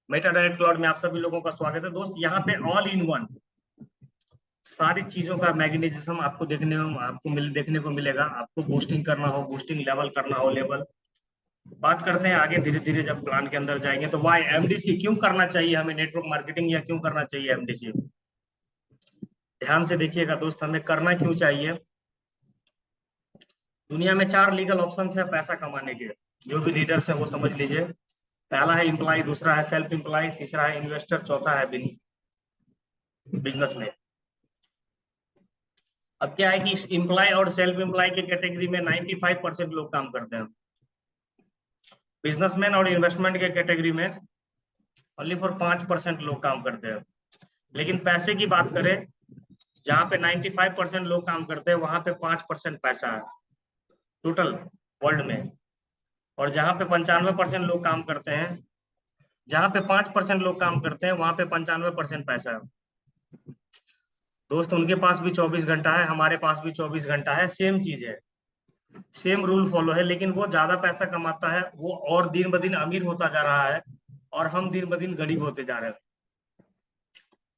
Meta Direct cloud में आप सभी लोगों का स्वागत है दोस्त। यहाँ पे ऑल इन वन सारी चीजों का मैग्नीजिज्म आपको देखने को मिलेगा। आपको बूस्टिंग करना हो, बूस्टिंग लेवल करना हो, लेवल बात करते हैं आगे धीरे धीरे जब प्लान के अंदर जाएंगे। तो वाई एमडीसी क्यों करना चाहिए हमें, नेटवर्क मार्केटिंग या क्यों करना चाहिए एमडीसी। ध्यान से देखिएगा दोस्त, हमें करना क्यों चाहिए। दुनिया में 4 लीगल ऑप्शन है पैसा कमाने के, जो भी लीडर्स है वो समझ लीजिए। पहला है इम्प्लॉय, दूसरा है सेल्फ इम्प्लॉय, तीसरा है इन्वेस्टर, चौथा है बिजनेस में। अब क्या है कि इम्प्लॉय और सेल्फ इम्प्लॉय के कैटेगरी में 95% लोग काम करते हैं। बिजनेसमैन और इन्वेस्टमेंट के कैटेगरी में ओनली फॉर 5% लोग काम करते हैं। लेकिन पैसे की बात करें, जहां पे 95% लोग काम करते हैं वहां पे 5% पैसा है टोटल वर्ल्ड में। और जहां पे 95% लोग काम करते हैं, जहां पे 5% लोग काम करते हैं वहां पे 95% पैसा है। दोस्त उनके पास भी 24 घंटा है, हमारे पास भी 24 घंटा है, सेम चीज है, सेम रूल फॉलो है। लेकिन वो ज्यादा पैसा कमाता है, वो और दिन ब दिन अमीर होता जा रहा है, और हम दिन ब दिन गरीब होते जा रहे हैं।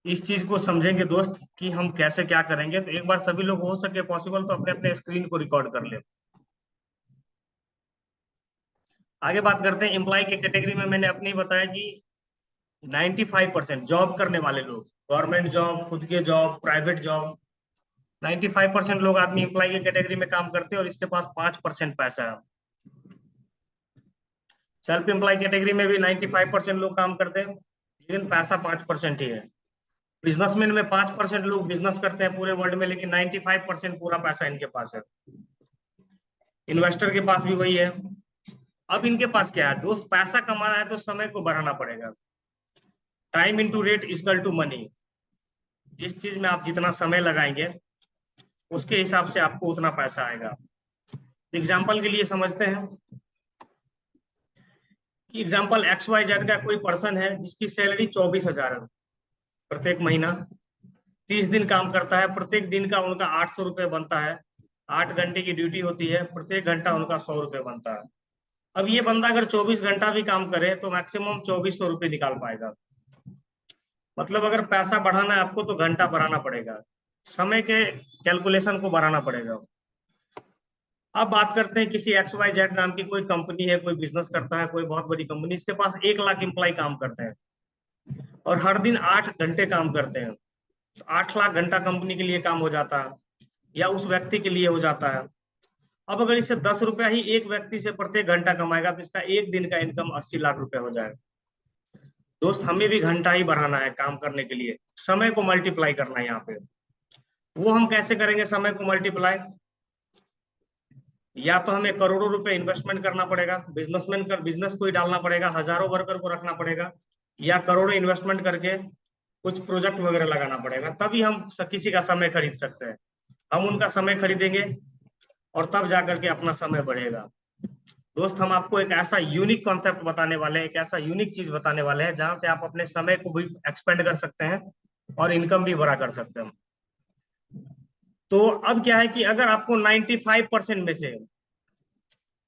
इस चीज को समझेंगे दोस्त कि हम कैसे क्या करेंगे। तो एक बार सभी लोग हो सके पॉसिबल तो अपने अपने स्क्रीन को रिकॉर्ड कर ले। आगे बात करते हैं एम्प्लॉय के कैटेगरी में। मैंने अपनी बताया कि 95% जॉब करने वाले लोग, गवर्नमेंट जॉब, खुद के जॉब, प्राइवेट जॉब, 95% लोग आदमी एम्प्लॉय के कैटेगरी में काम करते हैं और इसके पास 5% पैसा है। सेल्फ एम्प्लॉय कैटेगरी में भी 95% लोग काम करते हैं, लेकिन पैसा 5% ही है। बिजनेसमैन में 5% लोग बिजनेस करते हैं पूरे वर्ल्ड में, लेकिन 95% पूरा पैसा इनके पास है। इन्वेस्टर के पास भी वही है। अब इनके पास क्या है दोस्त, पैसा कमाना है तो समय को बढ़ाना पड़ेगा। Time into rate equal to money. जिस चीज में आप जितना समय लगाएंगे उसके हिसाब से आपको उतना पैसा आएगा। एग्जाम्पल के लिए समझते हैं कि एग्जाम्पल XYZ का कोई पर्सन है जिसकी सैलरी 24,000 है प्रत्येक महीना, 30 दिन काम करता है, प्रत्येक दिन का उनका 800 रुपये बनता है। 8 घंटे की ड्यूटी होती है, प्रत्येक घंटा उनका 100 रुपये बनता है। अब ये बंदा अगर 24 घंटा भी काम करे तो मैक्सिमम 2400 रुपये निकाल पाएगा। मतलब अगर पैसा बढ़ाना है आपको तो घंटा बढ़ाना पड़ेगा, समय के कैलकुलेशन को बढ़ाना पड़ेगा। अब बात करते हैं किसी XYZ नाम की कोई कंपनी है, कोई बिजनेस करता है, कोई बहुत बड़ी कंपनी, इसके पास 1 लाख एम्प्लॉय काम करते हैं और हर दिन 8 घंटे काम करते हैं। तो 8 लाख घंटा कंपनी के लिए काम हो जाता है या उस व्यक्ति के लिए हो जाता है। अब अगर इससे 10 रुपया ही एक व्यक्ति से प्रत्येक घंटा कमाएगा तो इसका एक दिन का इनकम 80 लाख रुपए हो जाएगा। दोस्त हमें भी घंटा ही बढ़ाना है काम करने के लिए, समय को मल्टीप्लाई करना है यहाँ पे। वो हम कैसे करेंगे समय को मल्टीप्लाई? या तो हमें करोड़ों रुपए इन्वेस्टमेंट करना पड़ेगा, बिजनेसमैन कर बिजनेस को ही डालना पड़ेगा, हजारों वर्कर को रखना पड़ेगा, या करोड़ों इन्वेस्टमेंट करके कुछ प्रोजेक्ट वगैरह लगाना पड़ेगा, तभी हम किसी का समय खरीद सकते हैं। हम उनका समय खरीदेंगे और तब जाकर के अपना समय बढ़ेगा। दोस्त हम आपको एक ऐसा यूनिक कॉन्सेप्ट बताने वाले हैं, एक ऐसा यूनिक चीज बताने वाले हैं जहां से आप अपने समय को भी एक्सपेंड कर सकते हैं और इनकम भी बड़ा कर सकते हैं। तो अब क्या है कि अगर आपको 95% में से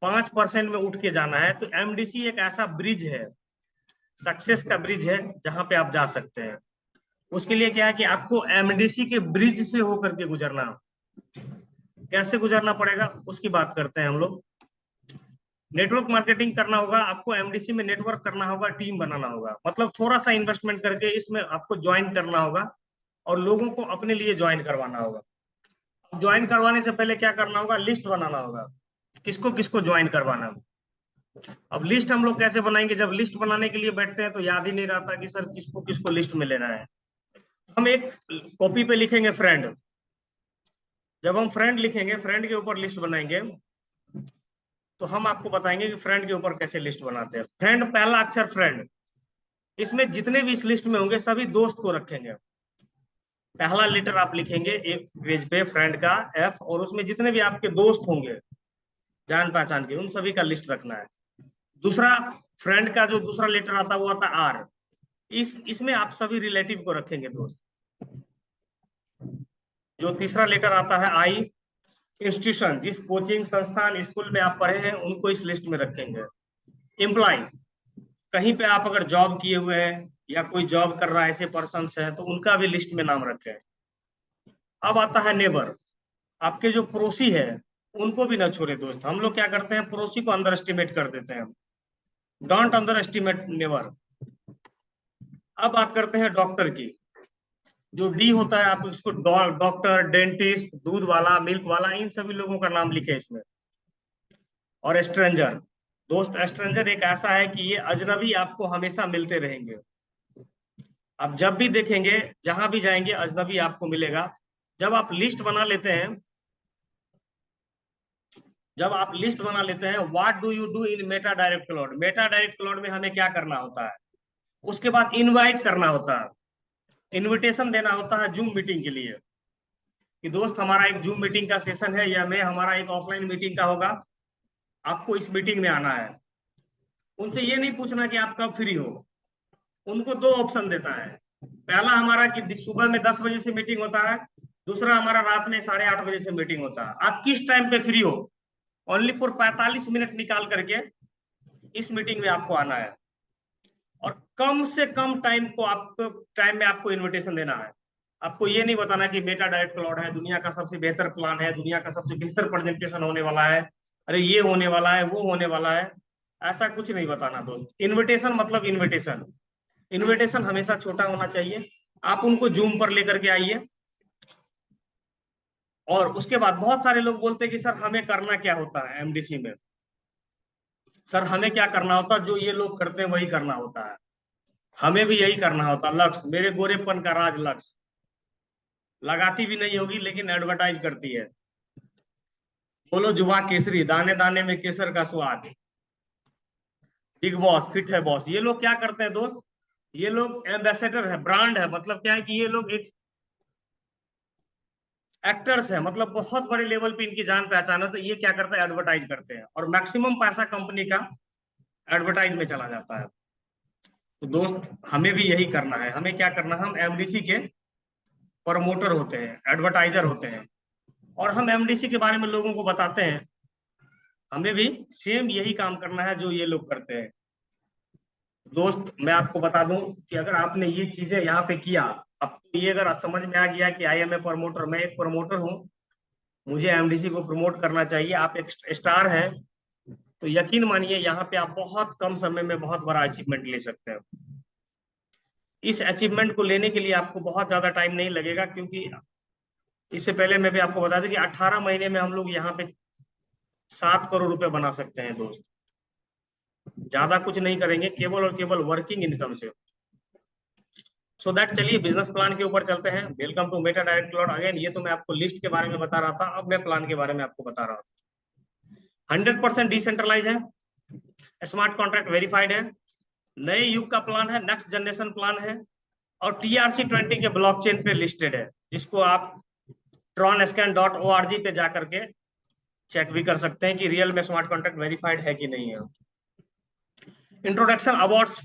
5% में उठ के जाना है तो एमडीसी एक ऐसा ब्रिज है, सक्सेस का ब्रिज है, जहां पे आप जा सकते हैं। उसके लिए क्या है कि आपको एमडीसी के ब्रिज से होकर के गुजरना। कैसे गुजरना पड़ेगा उसकी बात करते हैं हम लोग। नेटवर्क मार्केटिंग करना होगा आपको, एमडीसी में नेटवर्क करना होगा, टीम बनाना होगा। मतलब थोड़ा सा इन्वेस्टमेंट करके इसमें आपको ज्वाइन करना होगा और लोगों को अपने लिए ज्वाइन करवाना होगा। ज्वाइन करवाने से पहले क्या करना होगा, लिस्ट बनाना होगा, किसको किसको ज्वाइन करवाना है। अब लिस्ट हम लोग कैसे बनाएंगे? जब लिस्ट बनाने के लिए बैठते हैं तो याद ही नहीं रहता कि सर किसको किसको लिस्ट में लेना है। हम एक कॉपी पे लिखेंगे फ्रेंड। जब हम फ्रेंड लिखेंगे, फ्रेंड के ऊपर लिस्ट बनाएंगे, तो हम आपको बताएंगे कि फ्रेंड के ऊपर कैसे लिस्ट बनाते हैं। फ्रेंड, पहला अक्षर फ्रेंड, इसमें जितने भी इस लिस्ट में होंगे सभी दोस्त को रखेंगे। पहला लेटर आप लिखेंगे एक पेज पे फ्रेंड का F, और उसमें जितने भी आपके दोस्त होंगे जान पहचान के, उन सभी का लिस्ट रखना है। दूसरा, फ्रेंड का जो दूसरा लेटर आता है वो आता है R। इसमें आप सभी रिलेटिव को रखेंगे दोस्त। जो तीसरा लेटर आता है I, इंस्टीट्यूशन, जिस कोचिंग संस्थान स्कूल में आप पढ़े हैं उनको इस लिस्ट में रखेंगे। एम्प्लॉय, कहीं पे आप अगर जॉब किए हुए हैं या कोई जॉब कर रहा है, ऐसे पर्सन है तो उनका भी लिस्ट में नाम रखें। अब आता है नेबर, आपके जो पड़ोसी है उनको भी ना छोड़े दोस्त। हम लोग क्या करते हैं, पड़ोसी को अंडर एस्टिमेट कर देते हैं। Don't under estimate neighbour. अब बात करते हैं डॉक्टर की। जो डी होता है, आप इसको डॉक्टर, डेंटिस्ट, दूध वाला, मिल्क वाला, इन सभी लोगों का नाम लिखे इसमें। और स्ट्रेंजर, दोस्त स्ट्रेंजर एक ऐसा है कि ये अजनबी आपको हमेशा मिलते रहेंगे। आप जब भी देखेंगे, जहां भी जाएंगे, अजनबी आपको मिलेगा। जब आप लिस्ट बना लेते हैं, जब आप लिस्ट बना लेते हैं, what do you do in Meta Direct cloud. Meta Direct cloud में हमें क्या करना होता है, उसके बाद इनवाइट करना होता है, इनविटेशन देना होता है जूम मीटिंग के लिए, कि दोस्त हमारा एक जूम मीटिंग का सेशन है, या मैं हमारा एक ऑफलाइन मीटिंग का होगा, आपको इस मीटिंग में आना है। उनसे ये नहीं पूछना कि आप कब फ्री हो, उनको दो ऑप्शन देता है। पहला हमारा कि सुबह में 10 बजे से मीटिंग होता है, दूसरा हमारा रात में 8:30 बजे से मीटिंग होता है। आप किस टाइम पे फ्री हो, ओनली फॉर 45 मिनट निकाल करके इस मीटिंग में आपको आना है। और कम से कम टाइम में आपको इनविटेशन देना है। आपको ये नहीं बताना कि मेटा डायरेक्ट क्लाउड है, दुनिया का सबसे बेहतर प्लान है, दुनिया का सबसे बेहतर प्रेजेंटेशन होने वाला है, अरे ये होने वाला है, वो होने वाला है। ऐसा कुछ नहीं बताना दोस्त। इनविटेशन मतलब इनविटेशन। इनविटेशन हमेशा छोटा होना चाहिए। आप उनको जूम पर लेकर के आइए। और उसके बाद बहुत सारे लोग बोलते हैं कि सर हमें करना क्या होता है एमडीसी में, सर हमें क्या करना होता है, जो ये लोग करते हैं वही करना होता है। हमें भी यही करना होता। लक्ष्य, मेरे गोरेपन का राज लक्ष्य। लगाती भी नहीं होगी लेकिन एडवर्टाइज करती है। बोलो जुबा केसरी, दाने दाने में केसर का स्वाद। बिग बॉस, फिट है बॉस, ये लोग क्या करते हैं दोस्त, ये लोग एम्बेसडर है, ब्रांड है। मतलब क्या है कि ये लोग एक एक्टर्स है, मतलब बहुत बड़े लेवल पे इनकी जान पहचान है। तो ये क्या करते हैं, एडवर्टाइज करते हैं, और मैक्सिमम पैसा कंपनी का एडवर्टाइज में चला जाता है। तो दोस्त हमें भी यही करना है। हमें क्या करना है, हम एमडीसी के प्रमोटर होते हैं, एडवर्टाइजर होते हैं, और हम एमडीसी के बारे में लोगों को बताते हैं। हमें भी सेम यही काम करना है जो ये लोग करते हैं। दोस्त मैं आपको बता दूं कि अगर आपने ये चीजें यहाँ पे किया, आपको ये अगर समझ में आ गया कि आई एम ए प्रमोटर, मैं एक प्रमोटर हूँ, मुझे एमडीसी को प्रमोट करना चाहिए, आप एक स्टार हैं, तो यकीन मानिए यहाँ पे आप बहुत कम समय में बहुत बड़ा अचीवमेंट ले सकते हैं। इस अचीवमेंट को लेने के लिए आपको बहुत ज्यादा टाइम नहीं लगेगा, क्योंकि इससे पहले मैं भी आपको बता दूं कि 18 महीने में हम लोग यहाँ पे 7 करोड़ रुपए बना सकते हैं दोस्त। ज्यादा कुछ नहीं करेंगे, केवल और केवल वर्किंग इनकम से। सो दैट, चलिए बिजनेस प्लान के ऊपर चलते हैं। Welcome to Meta Direct Cloud again. ये तो मैं आपको लिस्ट के बारे में बता रहा था, अब मैं प्लान के बारे में आपको बता रहा हूँ। 100% डिसेंट्रलाइज है, स्मार्ट कॉन्ट्रैक्ट वेरीफाइड है, नए युग का प्लान है, नेक्स्ट जनरेशन प्लान है, और TRC 20 के ब्लॉकचेन पे लिस्टेड है, जिसको आप tronscan.org पे जाकर के चेक भी कर सकते हैं कि रियल में स्मार्ट कॉन्ट्रैक्ट वेरीफाइड है कि नहीं है। Introduction awards,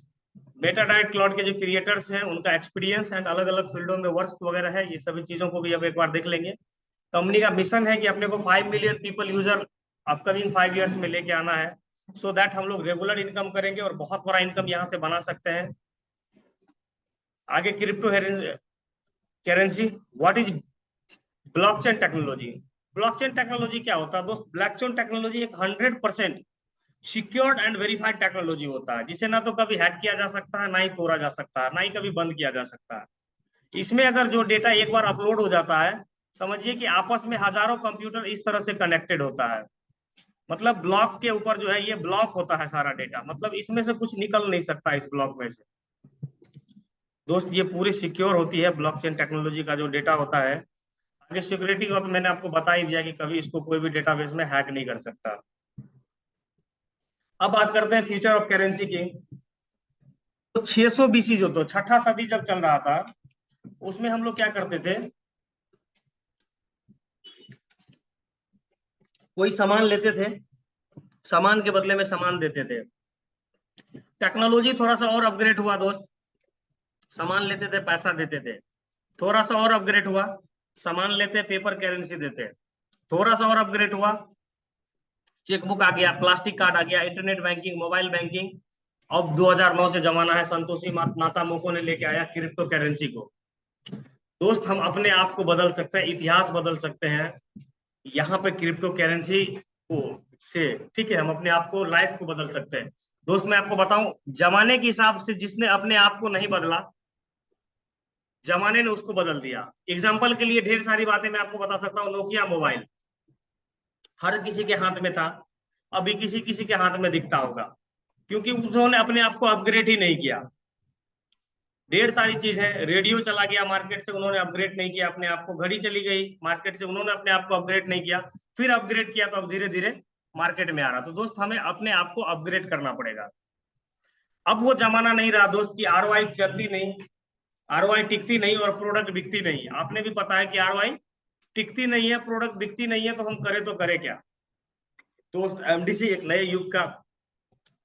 Meta Direct cloud के जो क्रिएटर्स हैं उनका एक्सपीरियंस एंड अलग अलग फील्डों में वर्क वगैरह है, ये सभी चीजों को भी अब एक बार देख लेंगे। कंपनी का मिशन है कि अपने को 5 million people user upcoming 5 years में लेके आना है, सो दैट हम लोग रेगुलर इनकम करेंगे और बहुत बड़ा इनकम यहाँ से बना सकते हैं। आगे crypto currency, what is blockchain technology. Blockchain technology क्या होता है दोस्त, ब्लॉकचेन टेक्नोलॉजी एक 100% सिक्योर्ड एंड वेरीफाइड टेक्नोलॉजी होता है, जिसे ना तो कभी हैक किया जा सकता है, ना ही तोड़ा जा सकता है, ना ही कभी बंद किया जा सकता है। इसमें अगर जो डेटा एक बार अपलोड हो जाता है, समझिए कि आपस में हजारों कंप्यूटर इस तरह से कनेक्टेड होता है। मतलब ब्लॉक के ऊपर जो है ये ब्लॉक होता है सारा डेटा, मतलब इसमें से कुछ निकल नहीं सकता इस ब्लॉक में से। दोस्त ये पूरी सिक्योर होती है ब्लॉकचेन टेक्नोलॉजी का जो डेटा होता है। आगे सिक्योरिटी का तो मैंने आपको बता ही दिया कि कभी इसको कोई भी डेटाबेस में हैक नहीं कर सकता। अब बात करते हैं फ्यूचर ऑफ करेंसी की। तो 600 BC जो, तो छठा सदी जब चल रहा था, उसमें हम लोग क्या करते थे, कोई सामान लेते थे, सामान के बदले में सामान देते थे। टेक्नोलॉजी थोड़ा सा और अपग्रेड हुआ दोस्त, सामान लेते थे पैसा देते थे। थोड़ा सा और अपग्रेड हुआ, सामान लेते पेपर करेंसी देते। थोड़ा सा और अपग्रेड हुआ, चेकबुक आ गया, प्लास्टिक कार्ड आ गया, इंटरनेट बैंकिंग, मोबाइल बैंकिंग, अब 2009 से जमाना है, संतोषी माता मोको ने लेके आया क्रिप्टो करेंसी को। दोस्त हम अपने आप को बदल सकते हैं, इतिहास बदल सकते हैं यहाँ पे क्रिप्टो करेंसी को से, ठीक है, हम अपने आप को, लाइफ को बदल सकते हैं। दोस्त मैं आपको बताऊं, जमाने के हिसाब से जिसने अपने आप को नहीं बदला, जमाने ने उसको बदल दिया। एग्जाम्पल के लिए ढेर सारी बातें मैं आपको बता सकता हूँ। नोकिया मोबाइल हर किसी के हाथ में था, अभी किसी किसी के हाथ में दिखता होगा, क्योंकि उन्होंने अपने आप को अपग्रेड ही नहीं किया। ढेर सारी चीज है, रेडियो चला गया मार्केट से, उन्होंने अपग्रेड नहीं किया अपने आप को। घड़ी चली गई मार्केट से, उन्होंने अपने आप को अपग्रेड नहीं किया। फिर अपग्रेड किया तो अब धीरे धीरे मार्केट में आ रहा। तो दोस्त हमें अपने आप को अपग्रेड करना पड़ेगा। अब वो जमाना नहीं रहा दोस्त की आरओआई चलती नहीं, आरओआई टिकती नहीं और प्रोडक्ट बिकती नहीं। आपने भी पता है कि आरओआई टिकती नहीं है, प्रोडक्ट बिकती नहीं है, तो हम करें तो करें क्या। दोस्त एमडीसी एक नए युग का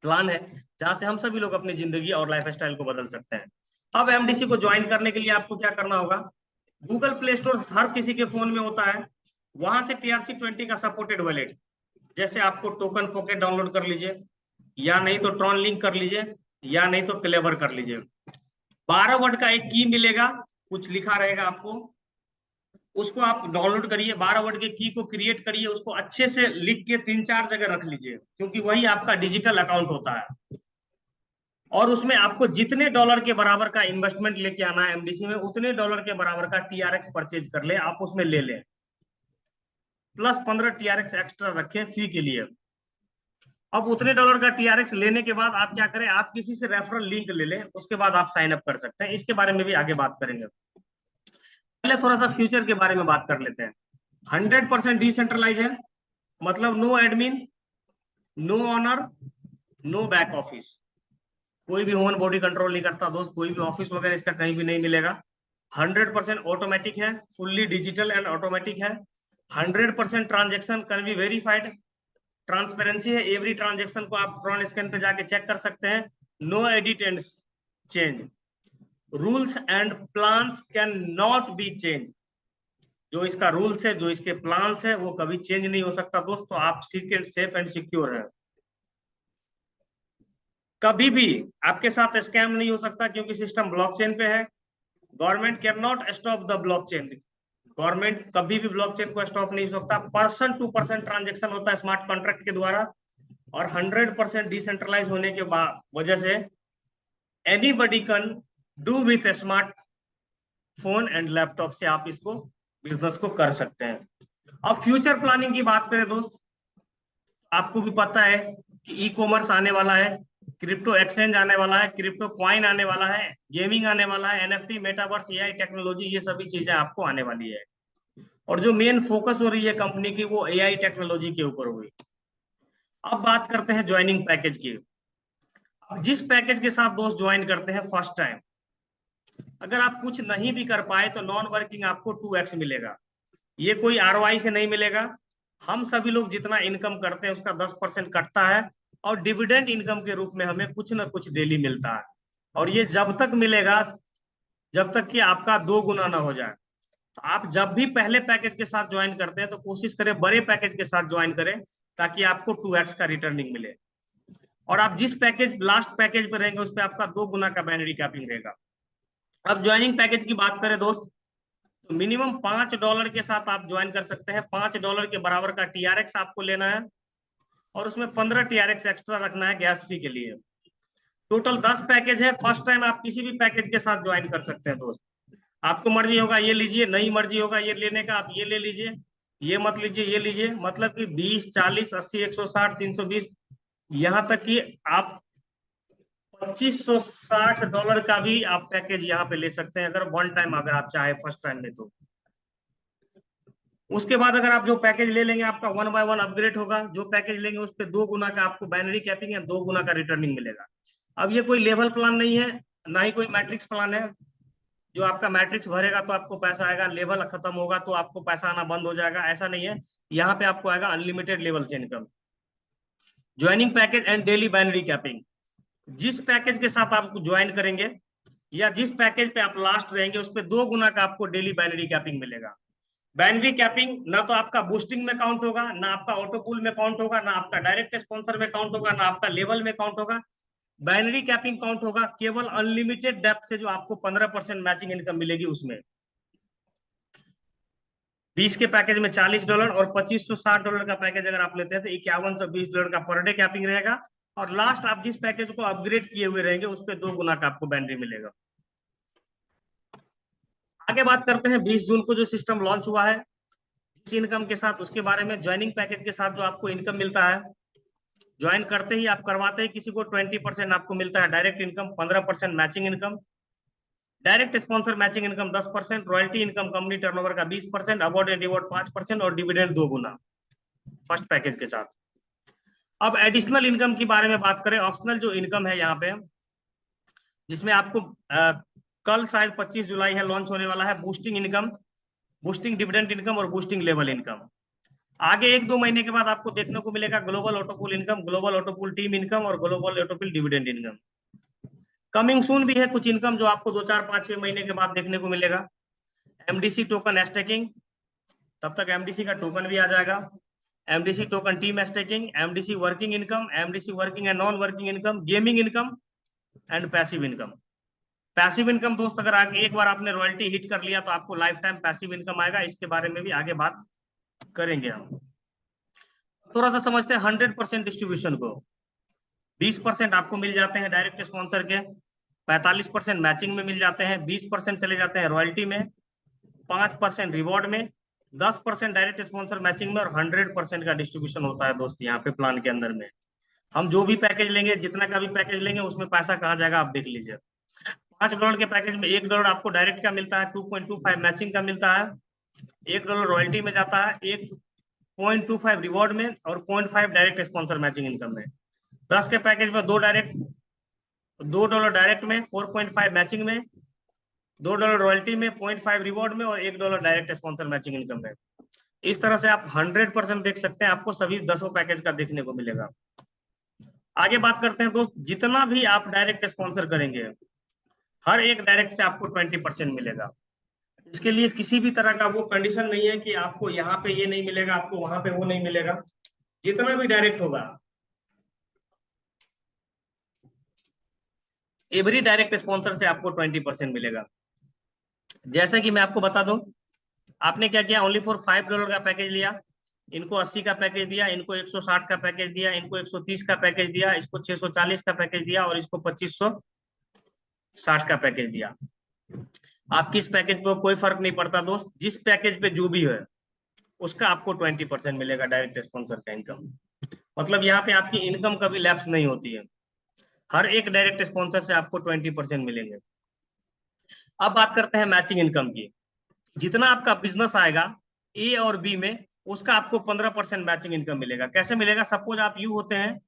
प्लान है, जहां से हम सभी लोग अपनी जिंदगी और लाइफ स्टाइल को बदल सकते हैं। अब एमडीसी को ज्वाइन करने के लिए आपको क्या करना होगा, गूगल प्ले स्टोर हर किसी के फोन में होता है, वहां से TRC20 का सपोर्टेड वॉलेट, जैसे आपको टोकन पॉकेट डाउनलोड कर लीजिए, या नहीं तो ट्रॉन लिंक कर लीजिए, या नहीं तो क्लेवर कर लीजिए। 12 वर्ड का एक की मिलेगा, कुछ लिखा रहेगा आपको, उसको आप डाउनलोड करिए। 12 वर्ड के की को क्रिएट करिए, उसको अच्छे से लिख के 3-4 जगह रख लीजिए, क्योंकि वही आपका डिजिटल अकाउंट होता है। और उसमें आपको जितने डॉलर के बराबर का इन्वेस्टमेंट लेके आना है एमडीसी में, उतने डॉलर के बराबर का टीआरएक्स परचेज कर ले, आप उसमें ले लें, प्लस 15 टीआरएक्स एक्स्ट्रा रखें फी के लिए। अब उतने डॉलर का टीआरएक्स लेने के बाद आप क्या करें, आप किसी से रेफरल लिंक ले लें, उसके बाद आप साइन अप कर सकते हैं। इसके बारे में भी आगे बात करेंगे। पहले थोड़ा सा फ्यूचर के बारे में बात कर लेते हैं। 100% डिसेंट्रलाइज है, मतलब no admin, no owner, no back office. कोई भी ह्यूमन बॉडी कंट्रोल नहीं करता दोस्त, कोई भी ऑफिस वगैरह इसका कहीं भी नहीं मिलेगा। 100% ऑटोमेटिक है, फुल्ली डिजिटल एंड ऑटोमेटिक है। 100% transaction can be verified, transparency है, एवरी ट्रांजेक्शन को आप ट्रॉन स्कैन पे जाके चेक कर सकते हैं। No edit and change, rules and plans can not be change. जो इसका रूल्स है, जो इसके प्लान्स है, वो कभी चेंज नहीं हो सकता दोस्त। तो आप सीक्रेट सेफ एंड सिक्योर है, कभी भी आपके साथ स्कैम नहीं हो सकता, क्योंकि सिस्टम ब्लॉकचेन पे है। Government can not stop the blockchain, government कभी भी ब्लॉकचेन को स्टॉप नहीं हो सकता। पर्सन टू पर्सन ट्रांजेक्शन होता है स्मार्ट कॉन्ट्रैक्ट के द्वारा, और 100% डिसेंट्रलाइज होने के वजह से anybody can do with smart phone and laptop से आप इसको, बिजनेस को कर सकते हैं। अब फ्यूचर प्लानिंग की बात करें दोस्त, आपको भी पता है कि ई कॉमर्स आने वाला है, क्रिप्टो एक्सचेंज आने वाला है, क्रिप्टो क्वाइन आने वाला है, गेमिंग आने वाला है, एनएफटी, मेटावर्स, एआई टेक्नोलॉजी, ये सभी चीजें आपको आने वाली है। और जो मेन फोकस हो रही है कंपनी की, वो एआई टेक्नोलॉजी के ऊपर हुई। अब बात करते हैं ज्वाइनिंग पैकेज की। अब जिस पैकेज के साथ दोस्त ज्वाइन करते हैं फर्स्ट टाइम, अगर आप कुछ नहीं भी कर पाए तो नॉन वर्किंग आपको 2x मिलेगा। ये कोई आरओआई से नहीं मिलेगा, हम सभी लोग जितना इनकम करते हैं उसका 10% कटता है, और डिविडेंड इनकम के रूप में हमें कुछ ना कुछ डेली मिलता है। और ये जब तक मिलेगा जब तक कि आपका 2 गुना ना हो जाए। तो आप जब भी पहले पैकेज के साथ ज्वाइन करते हैं तो कोशिश करें बड़े पैकेज के साथ ज्वाइन करें, ताकि आपको 2x का रिटर्निंग मिले। और आप जिस पैकेज लास्ट पैकेज पे रहेंगे, उस पर आपका 2 गुना का बाइनरी कैपिंग रहेगा। अब ज्वाइनिंग पैकेज की बात करें दोस्त, तो मिनिमम $5 के साथ आप ज्वाइन कर सकते हैं। $5 के बराबर का टीआरएक्स आपको लेना है, और उसमें 15 टीआरएक्स एक्स्ट्रा रखना है गैस फी के लिए। टोटल 10 पैकेज है। फर्स्ट टाइम आप किसी भी पैकेज के साथ ज्वाइन कर सकते हैं दोस्त। आपको मर्जी होगा ये लीजिए, नहीं मर्जी होगा ये लेने का, आप ये ले लीजिए, ये मत लीजिए ये लीजिए। मतलब कि 20, 40, 80, 160, 320, यहाँ तक कि आप $2560 का भी आप पैकेज यहाँ पे ले सकते हैं, अगर वन टाइम, अगर आप चाहे फर्स्ट टाइम में। तो उसके बाद अगर आप जो पैकेज ले लेंगे, आपका 1 बाय 1 अपग्रेड होगा। जो पैकेज लेंगे उस पर 2 गुना का आपको बाइनरी कैपिंग है, 2 गुना का रिटर्निंग मिलेगा। अब ये कोई लेवल प्लान नहीं है, ना ही कोई मैट्रिक्स प्लान है। जो आपका मैट्रिक्स भरेगा तो आपको पैसा आएगा, लेवल खत्म होगा तो आपको पैसा आना बंद हो जाएगा, ऐसा नहीं है। यहाँ पे आपको आएगा अनलिमिटेड लेवल से income. Joining package and daily binary capping, जिस पैकेज के साथ आप ज्वाइन करेंगे या जिस पैकेज पे आप लास्ट रहेंगे, उस पर 2 गुना का आपको डेली बाइनरी कैपिंग मिलेगा। बाइनरी कैपिंग ना तो आपका बूस्टिंग में काउंट होगा, ना आपका ऑटो पूल में काउंट होगा, ना आपका डायरेक्ट स्पॉन्सर में काउंट होगा, ना आपका लेवल में काउंट होगा। बाइनरी कैपिंग काउंट होगा केवल अनलिमिटेड डेप्थ से जो आपको 15% मैचिंग इनकम मिलेगी उसमें। 20 के पैकेज में $40 और $2560 का पैकेज अगर आप लेते हैं तो $5120 का पर डे कैपिंग रहेगा। और लास्ट आप जिस पैकेज को अपग्रेड किए हुए रहेंगे उस पर 2 गुना का आपको बाइनरी मिलेगा। आगे बात करते हैं 20 जून को जो सिस्टम लॉन्च हुआ है इस इनकम के साथ, उसके बारे में। ज्वाइनिंग पैकेज के साथ जो आपको इनकम मिलता है, ज्वाइन करते ही आप करवाते ही किसी को 20% आपको मिलता है direct income, 15% matching income, direct sponsor matching income 10%, royalty income company turnover का 20%, अवार्ड एंड रिवॉर्ड 5% और डिविडेंड 2 गुना फर्स्ट पैकेज के साथ। अब एडिशनल इनकम के बारे में बात करें, ऑप्शनल जो इनकम है यहाँ पे, जिसमें आपको कल शायद 25 जुलाई है लॉन्च होने वाला है, boosting income, boosting dividend income और बूस्टिंग लेवल इनकम। आगे 1-2 महीने के बाद आपको देखने को मिलेगा global autopool income, global autopool team income और global autopool dividend income. Coming soon भी है कुछ इनकम जो आपको 2, 4, 5, 6 महीने के बाद देखने को मिलेगा। एमडीसी टोकन स्टेकिंग, तब तक एमडीसी का टोकन भी आ जाएगा। MDC token team staking, MDC working income, MDC working and non working income, gaming income and passive income. Passive income दोस्त अगर आगे एक बार आपने रॉयल्टी हिट कर लिया तो आपको लाइफ टाइम पैसिव इनकम आएगा, इसके बारे में भी आगे बात करेंगे हम। थोड़ा सा समझते हैं 100% डिस्ट्रीब्यूशन को। 20% आपको मिल जाते हैं डायरेक्ट स्पॉन्सर के, 45% मैचिंग में मिल जाते हैं, 20% चले जाते हैं रॉयल्टी में, 5% रिवॉर्ड में, 10% डायरेक्ट स्पॉन्सर मैचिंग में और 100% का डिस्ट्रीब्यूशन होता है दोस्त यहाँ पे प्लान के अंदर में। हम जो भी पैकेज लेंगे, जितना का भी पैकेज लेंगे उसमें पैसा कहाँ जाएगा आप देख लीजिए। $5 के पैकेज में $1 आपको डायरेक्ट का मिलता है, 2.25 मैचिंग का मिलता है, $1 रॉयल्टी में जाता है, 1.25 रिवॉर्ड में और 0.5 डायरेक्ट स्पॉन्सर मैचिंग इनकम में। 10 के पैकेज में $2 डायरेक्ट में, 4.5 मैचिंग में, $2 रॉयल्टी में, 0.5 रिवॉर्ड में और $1 डायरेक्ट स्पॉन्सर मैचिंग इनकम में। इस तरह से आप 100% देख सकते हैं, आपको सभी 10 पैकेज का देखने को मिलेगा। आगे बात करते हैं दोस्त, जितना भी आप डायरेक्ट स्पॉन्सर करेंगे हर एक डायरेक्ट से आपको 20% मिलेगा। इसके लिए किसी भी तरह का वो कंडीशन नहीं है कि आपको यहाँ पे ये नहीं मिलेगा, आपको वहां पे वो नहीं मिलेगा। जितना भी डायरेक्ट होगा, एवरी डायरेक्ट स्पॉन्सर से आपको 20% मिलेगा। जैसा कि मैं आपको बता दूं, आपने क्या किया, ओनली फॉर $5 का पैकेज लिया, इनको 80 का पैकेज दिया, इनको 160 का पैकेज दिया, इनको 130 का पैकेज दिया, इसको 640 का पैकेज दिया और इसको 2560 का पैकेज दिया। आप किस पैकेज पे, कोई फर्क नहीं पड़ता दोस्त, जिस पैकेज पे जो भी है उसका आपको 20% मिलेगा डायरेक्ट स्पॉन्सर का इनकम। मतलब यहाँ पे आपकी इनकम कभी लैप्स नहीं होती है, हर एक डायरेक्ट स्पॉन्सर से आपको 20% मिलेंगे। अब बात करते हैं मैचिंग इनकम की। जितना आपका बिजनेस आएगा ए और बी में, उसका आपको 15% मैचिंग इनकम मिलेगा। कैसे मिलेगा, सपोज आप यू होते हैं,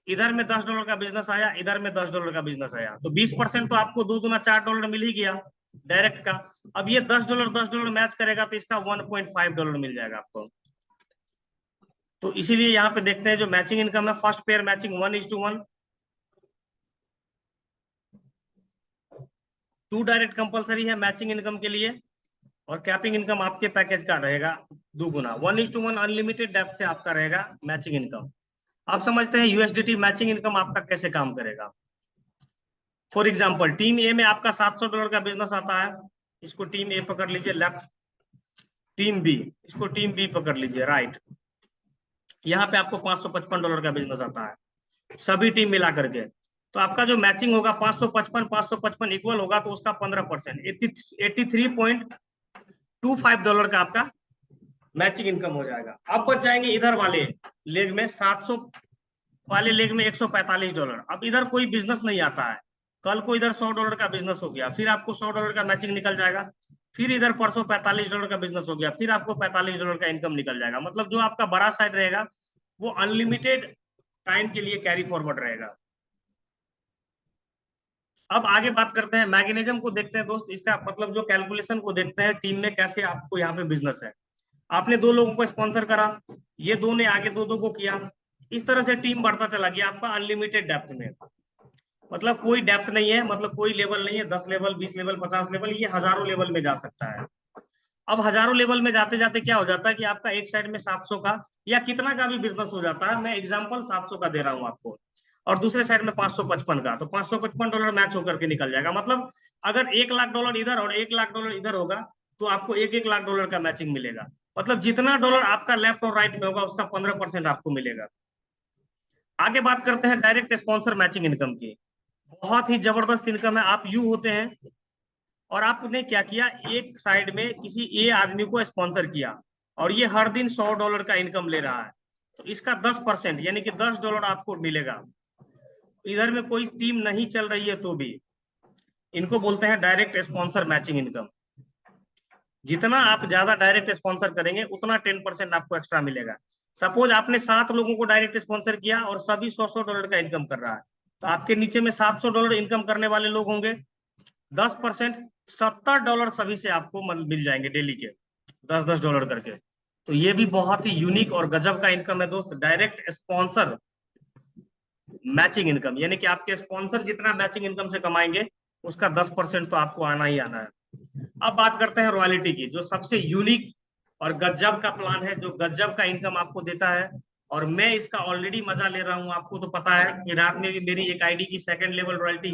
इधर में $10 का बिजनेस आया, इधर में $10 का बिजनेस आया, तो 20% तो आपको 2 दूना $4 मिल ही गया डायरेक्ट का। अब ये $10 मैच करेगा तो इसका $1.5 मिल जाएगा आपको। तो इसीलिए यहाँ पे देखते हैं जो मैचिंग इनकम है, first pair matching 1:1, 2 direct compulsory है मैचिंग इनकम के लिए, और कैपिंग इनकम आपके पैकेज का रहेगा 2 गुना, 1:1 अनलिमिटेड डेप्थ से आपका रहेगा मैचिंग इनकम। आप समझते हैं यूएसडीटी मैचिंग इनकम आपका कैसे काम करेगा। फॉर एग्जाम्पल टीम ए में आपका $700 का बिजनेस आता है, इसको टीम ए पकड़ लीजिए लेफ्ट, टीम बी, इसको टीम बी पकड़ लीजिए राइट। यहाँ पे आपको $555 का बिजनेस आता है सभी टीम मिला करके। तो आपका जो मैचिंग होगा 555 इक्वल होगा तो उसका 15% $83.25 का आपका मैचिंग इनकम हो जाएगा। अब बच जाएंगे इधर वाले लेग में 700 वाले लेग में $145। अब इधर कोई बिजनेस नहीं आता है, कल को इधर $100 का बिजनेस हो गया, फिर आपको $100 का मैचिंग निकल जाएगा, फिर इधर परसों $45 का बिजनेस हो गया, फिर आपको $45 का इनकम निकल जाएगा। मतलब जो आपका बड़ा साइड रहेगा वो अनलिमिटेड टाइम के लिए कैरी फॉरवर्ड रहेगा। अब आगे बात करते हैं मैकेनिज्म को, देखते हैं दोस्त इसका, मतलब जो कैलकुलेशन को देखते हैं टीम में कैसे आपको यहाँ पे बिजनेस है। आपने 2 लोगों को स्पॉन्सर करा, ये 2 ने आगे 2 को किया, इस तरह से टीम बढ़ता चला गया आपका अनलिमिटेड डेप्थ में। मतलब कोई डेप्थ नहीं है, मतलब कोई लेवल नहीं है, 10 लेवल, 20 लेवल, 50 लेवल, ये हजारों लेवल में जा सकता है। अब हजारों लेवल में जाते जाते क्या हो जाता है कि आपका एक साइड में 700 का या कितना का भी बिजनेस हो जाता है। मैं एग्जांपल 700 का दे रहा हूं आपको। और दूसरे साइड में 555 का, तो $555 मैच होकर के निकल जाएगा। मतलब अगर $1,00,000 इधर और $1,00,000 इधर होगा तो आपको $1 लाख का मैचिंग मिलेगा। मतलब जितना डॉलर आपका लेफ्ट और राइट में होगा उसका 15% आपको मिलेगा। आगे बात करते हैं डायरेक्ट स्पॉन्सर मैचिंग इनकम की। बहुत ही जबरदस्त इनकम है। आप यू होते हैं और आपने क्या किया, एक साइड में किसी ए आदमी को स्पॉन्सर किया और ये हर दिन $100 का इनकम ले रहा है, तो इसका 10% यानी कि $10 आपको मिलेगा। इधर में कोई टीम नहीं चल रही है तो भी, इनको बोलते हैं डायरेक्ट स्पॉन्सर मैचिंग इनकम। जितना आप ज्यादा डायरेक्ट स्पॉन्सर करेंगे उतना 10% आपको एक्स्ट्रा मिलेगा। सपोज आपने 7 लोगों को डायरेक्ट स्पॉन्सर किया और सभी $100 का इनकम कर रहा है, तो आपके नीचे में $700 इनकम करने वाले लोग होंगे। 10% $70 सभी से आपको मिल जाएंगे डेली के, $10 करके। तो ये भी बहुत ही यूनिक और गजब का इनकम है दोस्त, डायरेक्ट स्पॉन्सर मैचिंग इनकम। यानी कि आपके स्पॉन्सर जितना मैचिंग इनकम से कमाएंगे उसका 10% तो आपको आना ही आना है। अब बात करते हैं रॉयल्टी की, जो सबसे यूनिक और गजब का प्लान है, जो गजब का इनकम आपको देता है। और मैं इसका ऑलरेडी मजा ले रहा हूं। आपको तो पता है कि रात में भी मेरी एक आईडी की सेकंड लेवल रॉयल्टी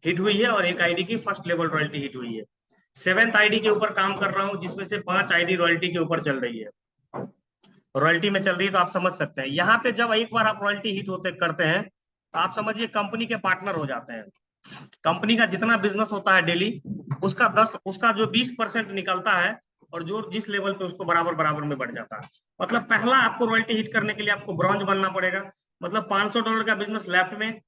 हिट हुई है और एक आईडी की फर्स्ट लेवल रॉयल्टी हिट हुई है। 7th आईडी के ऊपर काम कर रहा हूं, जिसमें से 5 आईडी रॉयल्टी के ऊपर चल रही है, रॉयल्टी में चल रही है। तो आप समझ सकते हैं यहाँ पे जब एक बार आप रॉयल्टी हिट होते करते हैं तो आप समझिए कंपनी के पार्टनर हो जाते हैं। कंपनी का जितना बिजनेस होता है डेली, उसका जो 20% निकलता है और जो जिस लेवल पे उसको बराबर बराबर में बढ़ जाता है। मतलब पहला आपको रॉयल्टी हिट करने के लिए आपको ब्रॉन्ज बनना पड़ेगा। मतलब $500 का बिजनेस लेफ्ट में,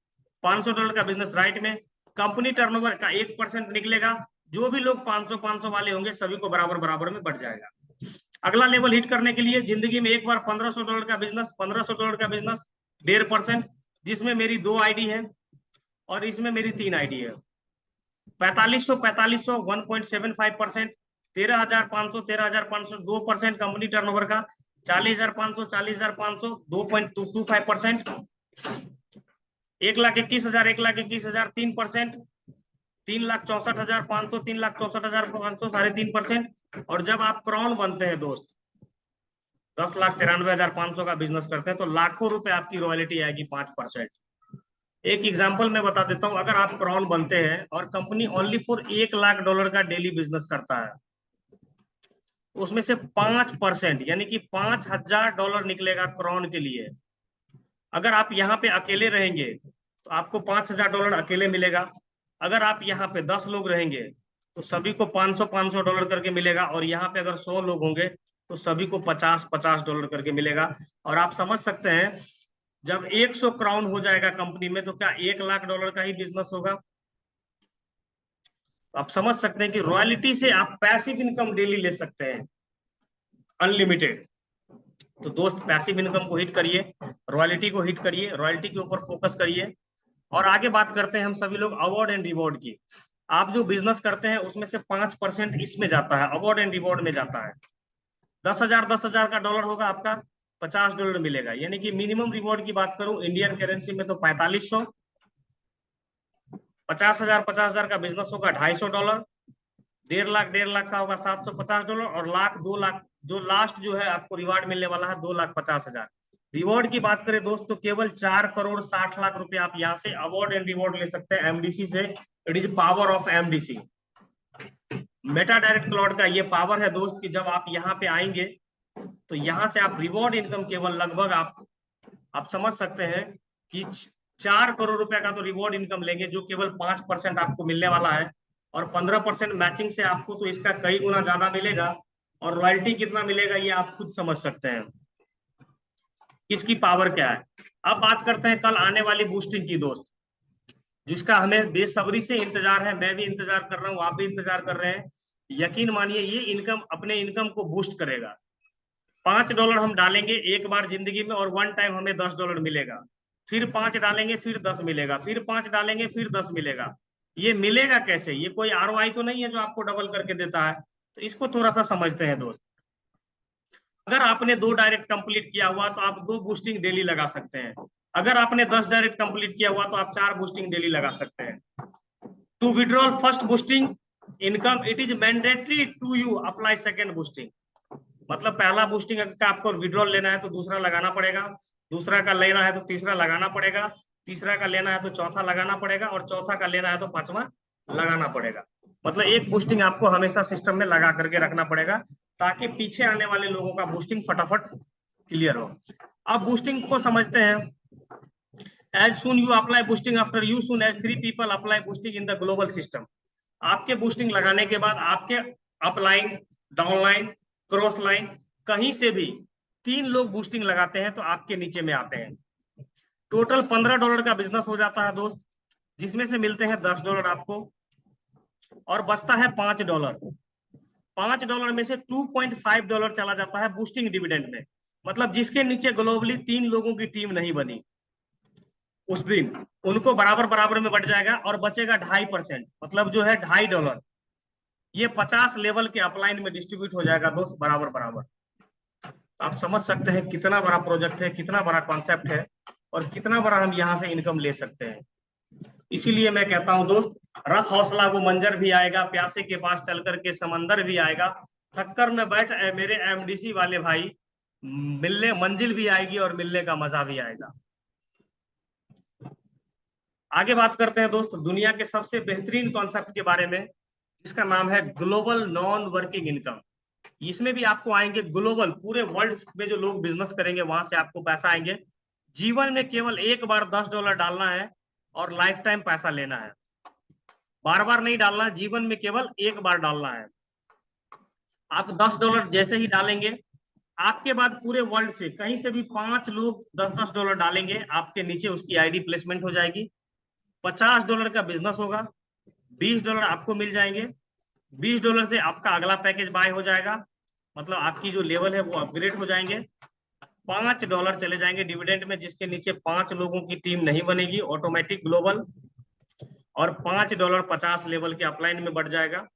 $500 का बिजनेस राइट में, कंपनी टर्नओवर का 1% निकलेगा। जो भी लोग 500 वाले होंगे सभी को बराबर बराबर में बढ़ जाएगा। अगला लेवल हिट करने के लिए जिंदगी में एक बार $1,500 का बिजनेस, $1,500 का बिजनेस 1.5%, जिसमें मेरी 2 आईडी है और इसमें मेरी 3 आईडी है। 4500 1.75%, 13,500 2% कंपनी टर्नओवर का, 40,500 2.25%, 1,21,000 1,21,000 3%, 3,64,500 3,64,500 3.5%। और जब आप क्राउन बनते हैं दोस्त, 10,93,500 का बिजनेस करते हैं तो लाखों रुपए आपकी रॉयल्टी आएगी 5%। एक एग्जांपल मैं बता देता हूं, अगर आप क्राउन बनते हैं और कंपनी ओनली फॉर $1,00,000 का डेली बिजनेस करता है, उसमें से 5% यानी कि $5,000 निकलेगा क्राउन के लिए। अगर आप यहाँ पे अकेले रहेंगे तो आपको $5,000 अकेले मिलेगा। अगर आप यहाँ पे 10 लोग रहेंगे तो सभी को $500 करके मिलेगा। और यहाँ पे अगर 100 लोग होंगे तो सभी को $50 करके मिलेगा। और आप समझ सकते हैं जब 100 क्राउन हो जाएगा कंपनी में तो क्या $1,00,000 का ही बिजनेस होगा। आप समझ सकते हैं कि रॉयल्टी से आप पैसिव इनकम डेली ले सकते हैं, अनलिमिटेड। तो दोस्त पैसिव इनकम को हिट करिए, रॉयल्टी को हिट करिए, रॉयल्टी के ऊपर फोकस करिए। और आगे बात करते हैं हम सभी लोग अवार्ड एंड रिवॉर्ड की। आप जो बिजनेस करते हैं उसमें से 5% इसमें जाता है, अवार्ड एंड रिवॉर्ड में जाता है। 10,000 का डॉलर होगा आपका, $50 मिलेगा। यानी कि मिनिमम रिवॉर्ड की बात करूं इंडियन करेंसी में तो 4500, 50,000 का बिजनेस होगा $250, 1.5 लाख का होगा $750, और लाख 2 लाख जो लास्ट जो है आपको रिवार्ड मिलने वाला है 2,50,000। रिवॉर्ड की बात करें दोस्त तो केवल 4,60,00,000 रुपए आप यहाँ से अवार्ड एंड रिवॉर्ड ले सकते हैं एमडीसी से। It is power of MDC, Meta Direct cloud का ये पावर है दोस्त कि जब आप यहाँ पे आएंगे तो यहाँ से आप रिवॉर्ड इनकम केवल लगभग आप समझ सकते हैं कि 4 करोड़ रुपए का तो रिवॉर्ड इनकम लेंगे, जो केवल 5% आपको मिलने वाला है। और 15% मैचिंग से आपको तो इसका कई गुना ज्यादा मिलेगा। और रॉयल्टी कितना मिलेगा ये आप खुद समझ सकते हैं इसकी पावर क्या है। अब बात करते हैं कल आने वाली बूस्टिंग की दोस्त, जिसका हमें बेसब्री से इंतजार है। मैं भी इंतजार कर रहा हूँ, आप भी इंतजार कर रहे हैं। यकीन मानिए ये इनकम अपने इनकम को बूस्ट करेगा। $5 हम डालेंगे एक बार जिंदगी में और वन टाइम हमें $10 मिलेगा। फिर 5 डालेंगे फिर 10 मिलेगा, फिर 5 डालेंगे फिर 10 मिलेगा। ये मिलेगा कैसे? ये कोई आरओआई तो नहीं है जो आपको डबल करके देता है। तो इसको थोड़ा सा समझते हैं दोस्त। अगर आपने 2 डायरेक्ट कंप्लीट किया हुआ तो आप 2 बूस्टिंग डेली लगा सकते हैं। अगर आपने 10 डायरेक्ट कंप्लीट किया हुआ तो आप 4 बूस्टिंग डेली लगा सकते हैं। To withdrawal first boosting income it is mandatory to you apply second boosting. मतलब पहला बूस्टिंग का आपको विड्रॉल लेना है तो दूसरा लगाना पड़ेगा, दूसरा का लेना है तो तीसरा लगाना पड़ेगा, तीसरा का लेना है तो चौथा लगाना पड़ेगा, और चौथा का लेना है तो पांचवा लगाना पड़ेगा। मतलब एक बूस्टिंग आपको हमेशा सिस्टम में लगा करके रखना पड़ेगा, ताकि पीछे आने वाले लोगों का बूस्टिंग फटाफट क्लियर हो। अब बूस्टिंग को समझते हैं। As soon you apply boosting after you soon as 3 people apply boosting in the global system. आपके बूस्टिंग लगाने के बाद आपके अपलाइन, डाउनलाइन, क्रॉस लाइन, कहीं से भी 3 लोग बूस्टिंग लगाते हैं तो आपके नीचे में आते हैं। टोटल $15 का बिजनेस हो जाता है दोस्त, जिसमें से मिलते हैं $10 आपको, और बचता है $5। $5 में से $2.5 चला जाता है बूस्टिंग डिविडेंड में। मतलब जिसके नीचे ग्लोबली 3 लोगों की टीम नहीं बनी उस दिन, उनको बराबर बराबर में बढ़ जाएगा, और बचेगा 2.5%, मतलब जो है $2.5। ये 50 लेवल के अपलाइन में डिस्ट्रीब्यूट हो जाएगा दोस्त, बराबर बराबर। आप समझ सकते हैं कितना बड़ा प्रोजेक्ट है, कितना बड़ा कॉन्सेप्ट है, और कितना बड़ा हम यहाँ से इनकम ले सकते हैं। इसीलिए मैं कहता हूं दोस्त, रख हौसला वो मंजर भी आएगा, प्यासे के पास चल करके समंदर भी आएगा, थक्कर में बैठ मेरे एमडीसी वाले भाई, मिलने मंजिल भी आएगी और मिलने का मजा भी आएगा। आगे बात करते हैं दोस्त दुनिया के सबसे बेहतरीन कॉन्सेप्ट के बारे में, जिसका नाम है ग्लोबल नॉन वर्किंग इनकम। इसमें भी आपको आएंगे ग्लोबल, पूरे वर्ल्ड में जो लोग बिजनेस करेंगे वहां से आपको पैसा आएंगे। जीवन में केवल एक बार $10 डालना है और लाइफ टाइम पैसा लेना है। बार बार नहीं डालना है, जीवन में केवल एक बार डालना है। आप $10 जैसे ही डालेंगे, आपके बाद पूरे वर्ल्ड से कहीं से भी 5 लोग $10 डालेंगे, आपके नीचे उसकी आईडी प्लेसमेंट हो जाएगी। $50 का बिजनेस होगा, $20 आपको मिल जाएंगे। $20 से आपका अगला पैकेज बाय हो जाएगा, मतलब आपकी जो लेवल है वो अपग्रेड हो जाएंगे। $5 चले जाएंगे डिविडेंड में, जिसके नीचे 5 लोगों की टीम नहीं बनेगी, ऑटोमेटिक ग्लोबल। और $5 50 लेवल के अपलाइन में बढ़ जाएगा,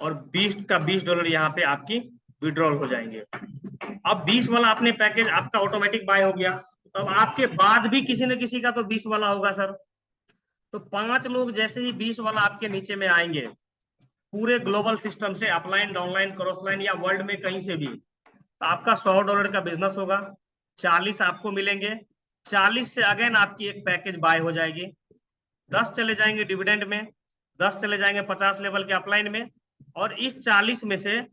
और 20 का $20 यहाँ पे आपकी विड्रॉल हो जाएंगे। अब 20 वाला आपने पैकेज आपका ऑटोमेटिक बाय हो गया, तो अब आपके बाद भी किसी न किसी का तो 20 वाला होगा सर। तो 5 लोग जैसे ही 20 वाला आपके नीचे में आएंगे, पूरे ग्लोबल सिस्टम से, अपलाइन, डाउनलाइन, क्रॉस लाइन या वर्ल्ड में कहीं से भी, तो आपका $100 का बिजनेस होगा, 40 आपको मिलेंगे। 40 से अगेन आपकी एक पैकेज बाय हो जाएगी। 10 चले जाएंगे डिविडेंड में, 10 चले जाएंगे 50 लेवल के अपलाइन में, और इस 40 में से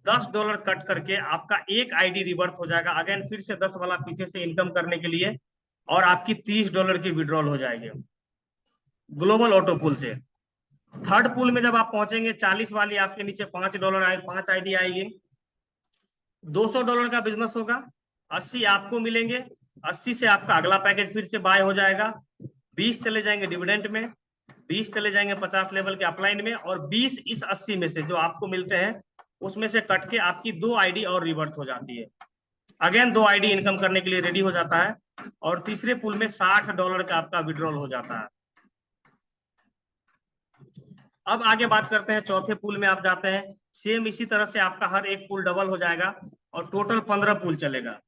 $10 कट करके आपका एक आईडी रिवर्थ हो जाएगा, अगेन फिर से 10 वाला पीछे से इनकम करने के लिए, और आपकी $30 की विड्रॉल हो जाएगी ग्लोबल ऑटो पुल से। थर्ड पुल में जब आप पहुंचेंगे, 40 वाली आपके नीचे $5 आए, 5 आईडी आएगी, $200 का बिजनेस होगा, 80 आपको मिलेंगे। 80 से आपका अगला पैकेज फिर से बाय हो जाएगा। 20 चले जाएंगे डिविडेंड में, 20 चले जाएंगे 50 लेवल के अपलाइन में, और 20 इस 80 में से जो आपको मिलते हैं उसमें से कट के आपकी 2 आईडी और रिवर्थ हो जाती है। अगेन 2 आईडी इनकम करने के लिए रेडी हो जाता है, और तीसरे पुल में $60 का आपका विड्रॉल हो जाता है। अब आगे बात करते हैं, चौथे पुल में आप जाते हैं, सेम इसी तरह से आपका हर एक पुल डबल हो जाएगा, और टोटल 15 पुल चलेगा।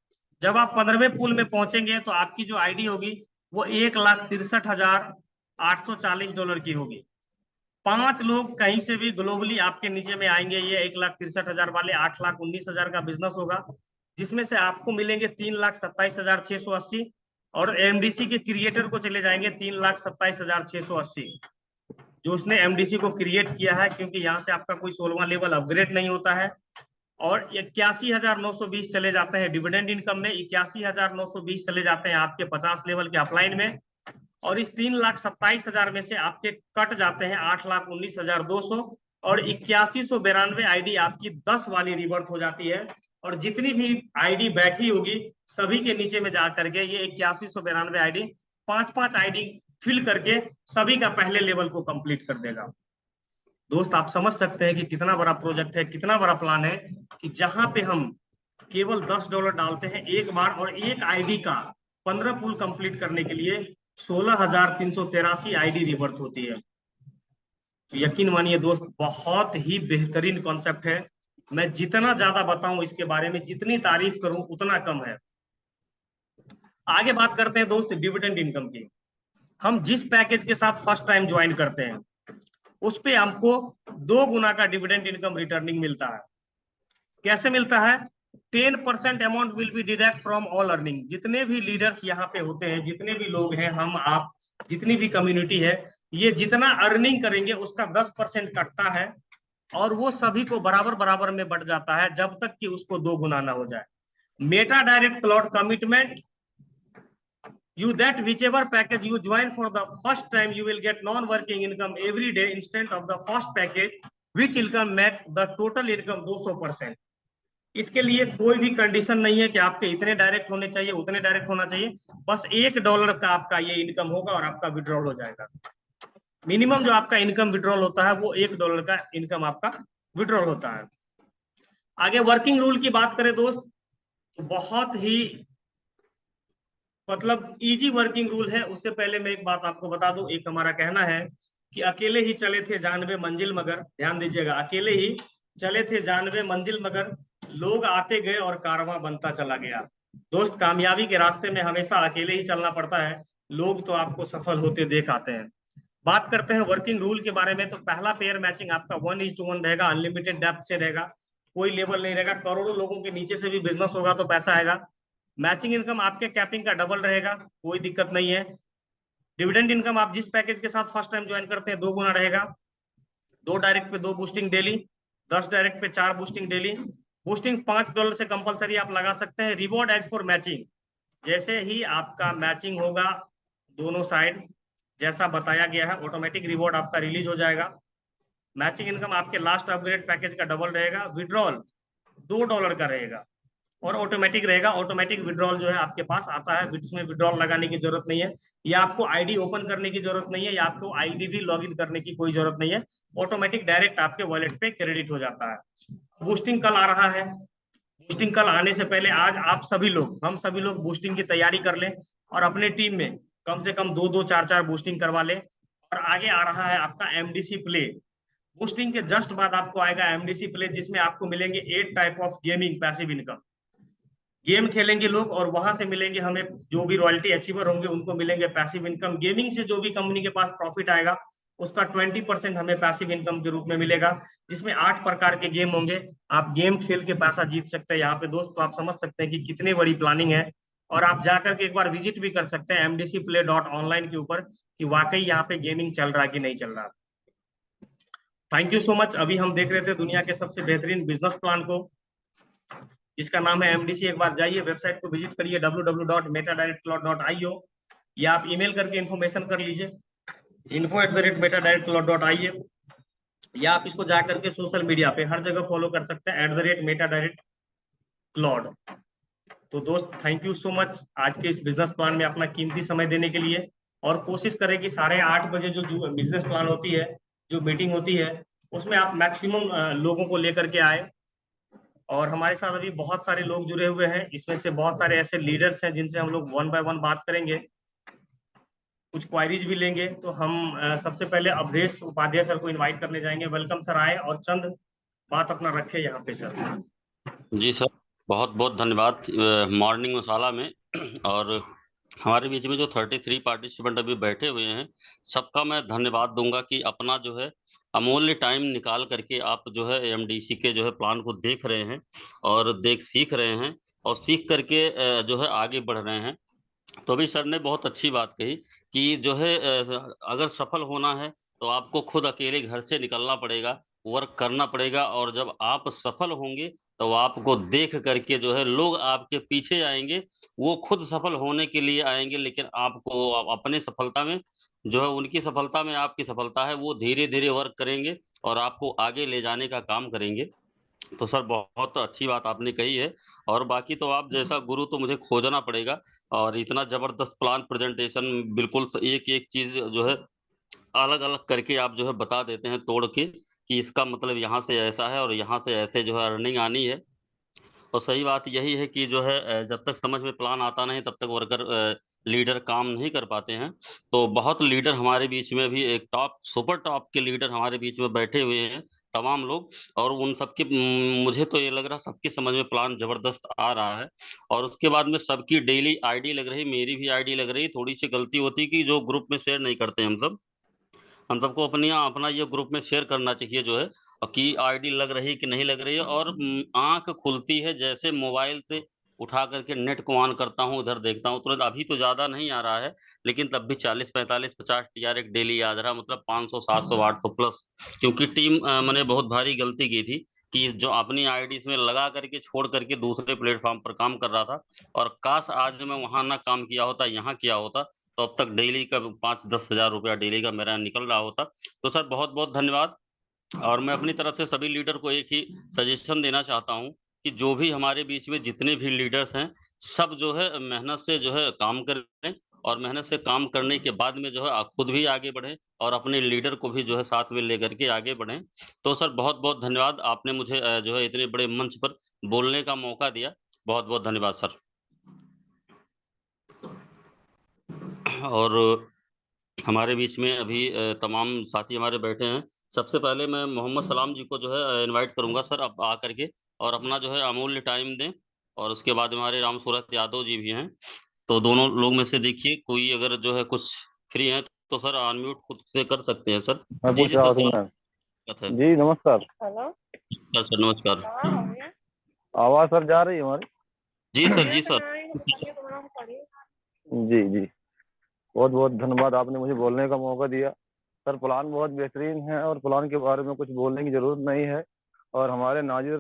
जब आप 15वें पुल में पहुंचेंगे तो आपकी जो आईडी होगी वो $1,63,840 की होगी। 5 लोग कहीं से भी ग्लोबली आपके नीचे में आएंगे, ये 1,63,000 वाले, 8,19,000 का बिजनेस होगा, जिसमें से आपको मिलेंगे 3,27,680, और एमडीसी के क्रिएटर को चले जाएंगे 3,27,680, जो उसने एमडीसी को क्रिएट किया है, क्योंकि यहाँ से आपका कोई 16वां लेवल अपग्रेड नहीं होता है। और 81,920 चले जाते हैं डिविडेंड इनकम में, 81,920 चले जाते हैं आपके 50 लेवल के अपलाइन में, और इस 3,27,000 में से आपके कट जाते हैं 8,19,200, और 81,192 आईडी आपकी 10 वाली रिवर्थ हो जाती है। और जितनी भी आईडी बैठी होगी सभी के नीचे में जा करके ये 81,192 आईडी 5-5 आईडी फिल करके सभी का पहले लेवल को कंप्लीट कर देगा। दोस्त आप समझ सकते हैं कि कितना बड़ा प्रोजेक्ट है, कितना बड़ा प्लान है, कि जहां पे हम केवल $10 डालते हैं एक बार, और एक आईडी का 15 पुल कंप्लीट करने के लिए 16,383 आईडी रिवर्थ होती है। तो यकीन मानिए दोस्त, बहुत ही बेहतरीन कॉन्सेप्ट है। मैं जितना ज्यादा बताऊं इसके बारे में, जितनी तारीफ करूं उतना कम है। आगे बात करते हैं दोस्त डिविडेंड इनकम की। हम जिस पैकेज के साथ फर्स्ट टाइम ज्वाइन करते हैं उस पे हमको 2 गुना का डिविडेंड इनकम रिटर्निंग मिलता है। कैसे मिलता है? 10% amount will be deduct from all earning. जितने भी लीडर्स यहाँ पे होते हैं, जितने भी लोग हैं, हम आप जितनी भी कम्युनिटी है, ये जितना अर्निंग करेंगे उसका 10% कटता है, और वो सभी को बराबर बराबर में बढ़ जाता है जब तक कि उसको 2 गुना ना हो जाए। Meta Direct cloud commitment, you that whichever package you join for the first time, you will get non-working income every day instead of the first package, which income make the total income 200%। इसके लिए कोई भी condition नहीं है कि आपके इतने direct होने चाहिए, उतने डायरेक्ट होना चाहिए, बस $1 का आपका ये इनकम होगा और आपका विड्रॉल हो जाएगा। मिनिमम जो आपका इनकम विड्रॉल होता है वो $1 का इनकम आपका विड्रॉल होता है। आगे वर्किंग रूल की बात करें दोस्त, तो बहुत ही मतलब इजी वर्किंग रूल है। उससे पहले मैं एक बात आपको बता दूं, एक हमारा कहना है कि अकेले ही चले थे जानवे मंजिल मगर, ध्यान दीजिएगा, अकेले ही चले थे जानवे मंजिल मगर, लोग आते गए और कारवां बनता चला गया। दोस्त, कामयाबी के रास्ते में हमेशा अकेले ही चलना पड़ता है, लोग तो आपको सफल होते देख आते हैं। बात करते हैं वर्किंग रूल के बारे में, तो पहला पेयर मैचिंग आपका 1:1 रहेगा, अनलिमिटेड डेप्थ से रहेगा, कोई लेवल नहीं रहेगा, करोड़ों लोगों के नीचे से भी बिजनेस होगा तो पैसा आएगा। मैचिंग इनकम आपके कैपिंग का डबल रहेगा, कोई दिक्कत नहीं है। डिविडेंड इनकम आप जिस पैकेज के साथ फर्स्ट टाइम ज्वाइन करते हैं 2 गुना रहेगा। 2 डायरेक्ट पे 2 बूस्टिंग डेली, 10 डायरेक्ट पे 4 बूस्टिंग डेली। बूस्टिंग $5 से कंपलसरी आप लगा सकते हैं। रिवॉर्ड एज फॉर मैचिंग, जैसे ही आपका मैचिंग होगा दोनों साइड, जैसा बताया गया है, ऑटोमेटिक रिवॉर्ड आपका रिलीज हो जाएगा। मैचिंग इनकम आपके लास्ट अपग्रेड पैकेज का डबल रहेगा। विड्रॉल $2 का रहेगा और ऑटोमेटिक रहेगा। ऑटोमेटिक विड्रॉल जो है आपके पास आता है, इसमें विड्रॉल लगाने की जरूरत नहीं है, या आपको आईडी ओपन करने की जरूरत नहीं है, या आपको आईडी भी लॉगिन करने की कोई जरूरत नहीं है। ऑटोमेटिक डायरेक्ट आपके वॉलेट पे क्रेडिट हो जाता है। बूस्टिंग कल आ रहा है, बूस्टिंग कल आने से पहले आज आप सभी लोग, हम सभी लोग बूस्टिंग की तैयारी कर लें और अपने टीम में कम से कम 2-2 4-4 बूस्टिंग करवा लें। और आगे आ रहा है आपका एमडीसी प्ले। बूस्टिंग के जस्ट बाद आपको आएगा एमडीसी प्ले, जिसमें आपको मिलेंगे 8 type of gaming passive income. Game खेलेंगे लोग और वहां से मिलेंगे हमें, जो भी रॉयल्टी अचीवर होंगे उनको मिलेंगे पैसिव इनकम। गेमिंग से जो भी कंपनी के पास प्रॉफिट आएगा उसका 20% हमें पैसिव इनकम के रूप में मिलेगा, जिसमें 8 प्रकार के गेम होंगे। आप गेम खेल के पैसा जीत सकते हैं यहाँ पे दोस्त, तो आप समझ सकते हैं कि कितनी बड़ी प्लानिंग है। और आप जाकर के एक बार विजिट भी कर सकते हैं mdcplay.online के ऊपर कि वाकई यहाँ पे गेमिंग चल रहा है कि नहीं चल रहा। Thank you so much. अभी हम देख रहे थे दुनिया के सबसे बेहतरीन बिजनेस प्लान को, जिसका नाम है एमडीसी। एक बार जाइए वेबसाइट को विजिट करिए www.metadirectcloud.io, या आप ईमेल करके इन्फॉर्मेशन कर लीजिए info@metadirectcloud.io, या आप इसको जाकर के सोशल मीडिया पे हर जगह फॉलो कर सकते हैं @metadirectcloud। तो दोस्त, थैंक यू सो मच आज के इस बिजनेस प्लान में अपना कीमती समय देने के लिए। और कोशिश करें कि 8:30 बजे जो बिजनेस प्लान होती है, जो मीटिंग होती है, उसमें आप मैक्सिमम लोगों को लेकर के आए। और हमारे साथ अभी बहुत सारे लोग जुड़े हुए हैं, इसमें से बहुत सारे ऐसे लीडर्स हैं जिनसे हम लोग 1 बाय 1 बात करेंगे, कुछ क्वायरीज भी लेंगे। तो हम सबसे पहले अवधेश उपाध्याय सर को इनवाइट करने जाएंगे। वेलकम सर, आए और चंद बात अपना रखे यहाँ पे सर। जी सर, बहुत बहुत धन्यवाद मॉर्निंग मसाला में। और हमारे बीच में जो 33 पार्टिसिपेंट अभी बैठे हुए हैं, सबका मैं धन्यवाद दूंगा कि अपना जो है अमूल्य टाइम निकाल करके आप जो है एमडीसी के जो है प्लान को देख रहे हैं और सीख रहे हैं और सीख करके जो है आगे बढ़ रहे हैं। तो अभी सर ने बहुत अच्छी बात कही कि जो है अगर सफल होना है तो आपको खुद अकेले घर से निकलना पड़ेगा, वर्क करना पड़ेगा, और जब आप सफल होंगे तो आपको देख करके जो है लोग आपके पीछे आएंगे। वो खुद सफल होने के लिए आएंगे, लेकिन आपको अपने सफलता में जो है, उनकी सफलता में आपकी सफलता है, वो धीरे धीरे वर्क करेंगे और आपको आगे ले जाने का काम करेंगे। तो सर बहुत अच्छी बात आपने कही है। और बाकी तो आप जैसा गुरु तो मुझे खोजना पड़ेगा, और इतना जबरदस्त प्लान प्रेजेंटेशन, बिल्कुल एक एक चीज जो है अलग अलग करके आप जो है बता देते हैं तोड़ के कि इसका मतलब यहाँ से ऐसा है और यहाँ से ऐसे जो है अर्निंग आनी है। और सही बात यही है कि जो है जब तक समझ में प्लान आता नहीं तब तक वर्कर लीडर काम नहीं कर पाते हैं। तो बहुत लीडर हमारे बीच में भी, एक टॉप सुपर टॉप के लीडर हमारे बीच में बैठे हुए हैं तमाम लोग, और उन सबके मुझे तो ये लग रहा सबकी समझ में प्लान जबरदस्त आ रहा है। और उसके बाद में सबकी डेली आईडी लग रही, मेरी भी आईडी लग रही। थोड़ी सी गलती होती कि जो ग्रुप में शेयर नहीं करते हम सबको अपनी अपना ये ग्रुप में शेयर करना चाहिए जो है। की आईडी लग रही है कि नहीं लग रही है, और आँख खुलती है जैसे मोबाइल से उठा करके नेट को ऑन करता हूँ, उधर देखता हूँ तुरंत। अभी तो ज़्यादा नहीं आ रहा है, लेकिन तब भी 40, 45, 50 टीआरएक्स डेली आ रहा, मतलब 500, 700, 800 प्लस। क्योंकि टीम मैंने बहुत भारी गलती की थी कि जो अपनी आईडी इसमें लगा करके छोड़ करके दूसरे प्लेटफॉर्म पर काम कर रहा था, और काश आज मैं वहां ना काम किया होता, यहाँ किया होता, तो अब तक डेली का 5-10 हजार रुपया डेली का मेरा निकल रहा होता। तो सर बहुत बहुत धन्यवाद। और मैं अपनी तरफ से सभी लीडर को एक ही सजेशन देना चाहता हूँ कि जो भी हमारे बीच में जितने भी लीडर्स हैं, सब जो है मेहनत से जो है काम करें, और मेहनत से काम करने के बाद में जो है खुद भी आगे बढ़ें, और अपने लीडर को भी जो है साथ में लेकर के आगे बढ़ें। तो सर बहुत बहुत धन्यवाद, आपने मुझे जो है इतने बड़े मंच पर बोलने का मौका दिया। बहुत बहुत धन्यवाद सर। और हमारे बीच में अभी तमाम साथी हमारे बैठे हैं। सबसे पहले मैं मोहम्मद सलाम जी को जो है इनवाइट करूंगा सर, अब आ करके और अपना जो है अमूल्य टाइम दें। और उसके बाद हमारे राम सूरत यादव जी भी हैं। तो दोनों लोग में से देखिए कोई अगर जो है कुछ फ्री है तो सर अनम्यूट खुद से कर सकते हैं सर। मैं जी पूछ जी रहा सर, हूँ सलाम मैं। है। जी नमस्कार। सर सर नमस्कार। आवाज सर जा रही है हमारी? जी सर, जी सर। जी जी, बहुत बहुत धन्यवाद, आपने मुझे बोलने का मौका दिया। सर प्लान बहुत बेहतरीन है और प्लान के बारे में कुछ बोलने की जरूरत नहीं है। और हमारे नाजिर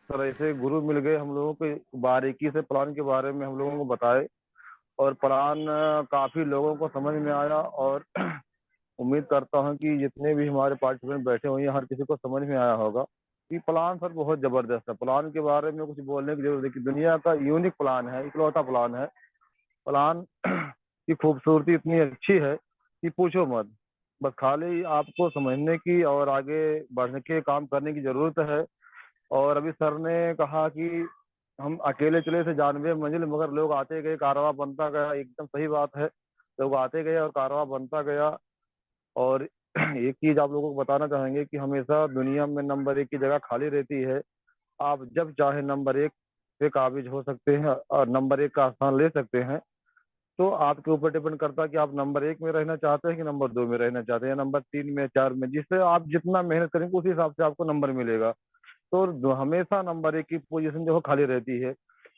सर ऐसे गुरु मिल गए हम लोगों को, बारीकी से प्लान के बारे में हम लोगों को बताए। और प्लान काफी लोगों को समझ में आया। और उम्मीद करता हूँ कि जितने भी हमारे पार्टिसिपेंट बैठे हुए हैं हर किसी को समझ में आया होगा कि प्लान सर बहुत जबरदस्त है। प्लान के बारे में कुछ बोलने की जरूरत है कि दुनिया का यूनिक प्लान है, इकलौता प्लान है। प्लान की खूबसूरती इतनी अच्छी है कि पूछो मत। बस खाली आपको समझने की और आगे बढ़ने के काम करने की जरूरत है। और अभी सर ने कहा कि हम अकेले चले थे 92 मंजिल, मगर लोग आते गए, कारवां बनता गया। एकदम सही बात है, लोग आते गए और कारवां बनता गया। और एक चीज आप लोगों को बताना चाहेंगे कि हमेशा दुनिया में नंबर 1 की जगह खाली रहती है। आप जब चाहे नंबर 1 पे काबिज हो सकते हैं और नंबर 1 का स्थान ले सकते हैं। तो आपके ऊपर डिपेंड करता है कि आप नंबर 1 में रहना चाहते हैं कि नंबर 2 में रहना चाहते हैं, या नंबर 3 में, 4 में। जिससे आप जितना मेहनत करेंगे उसी हिसाब से आपको नंबर मिलेगा। तो हमेशा नंबर 1 की पोजीशन जो है खाली रहती है।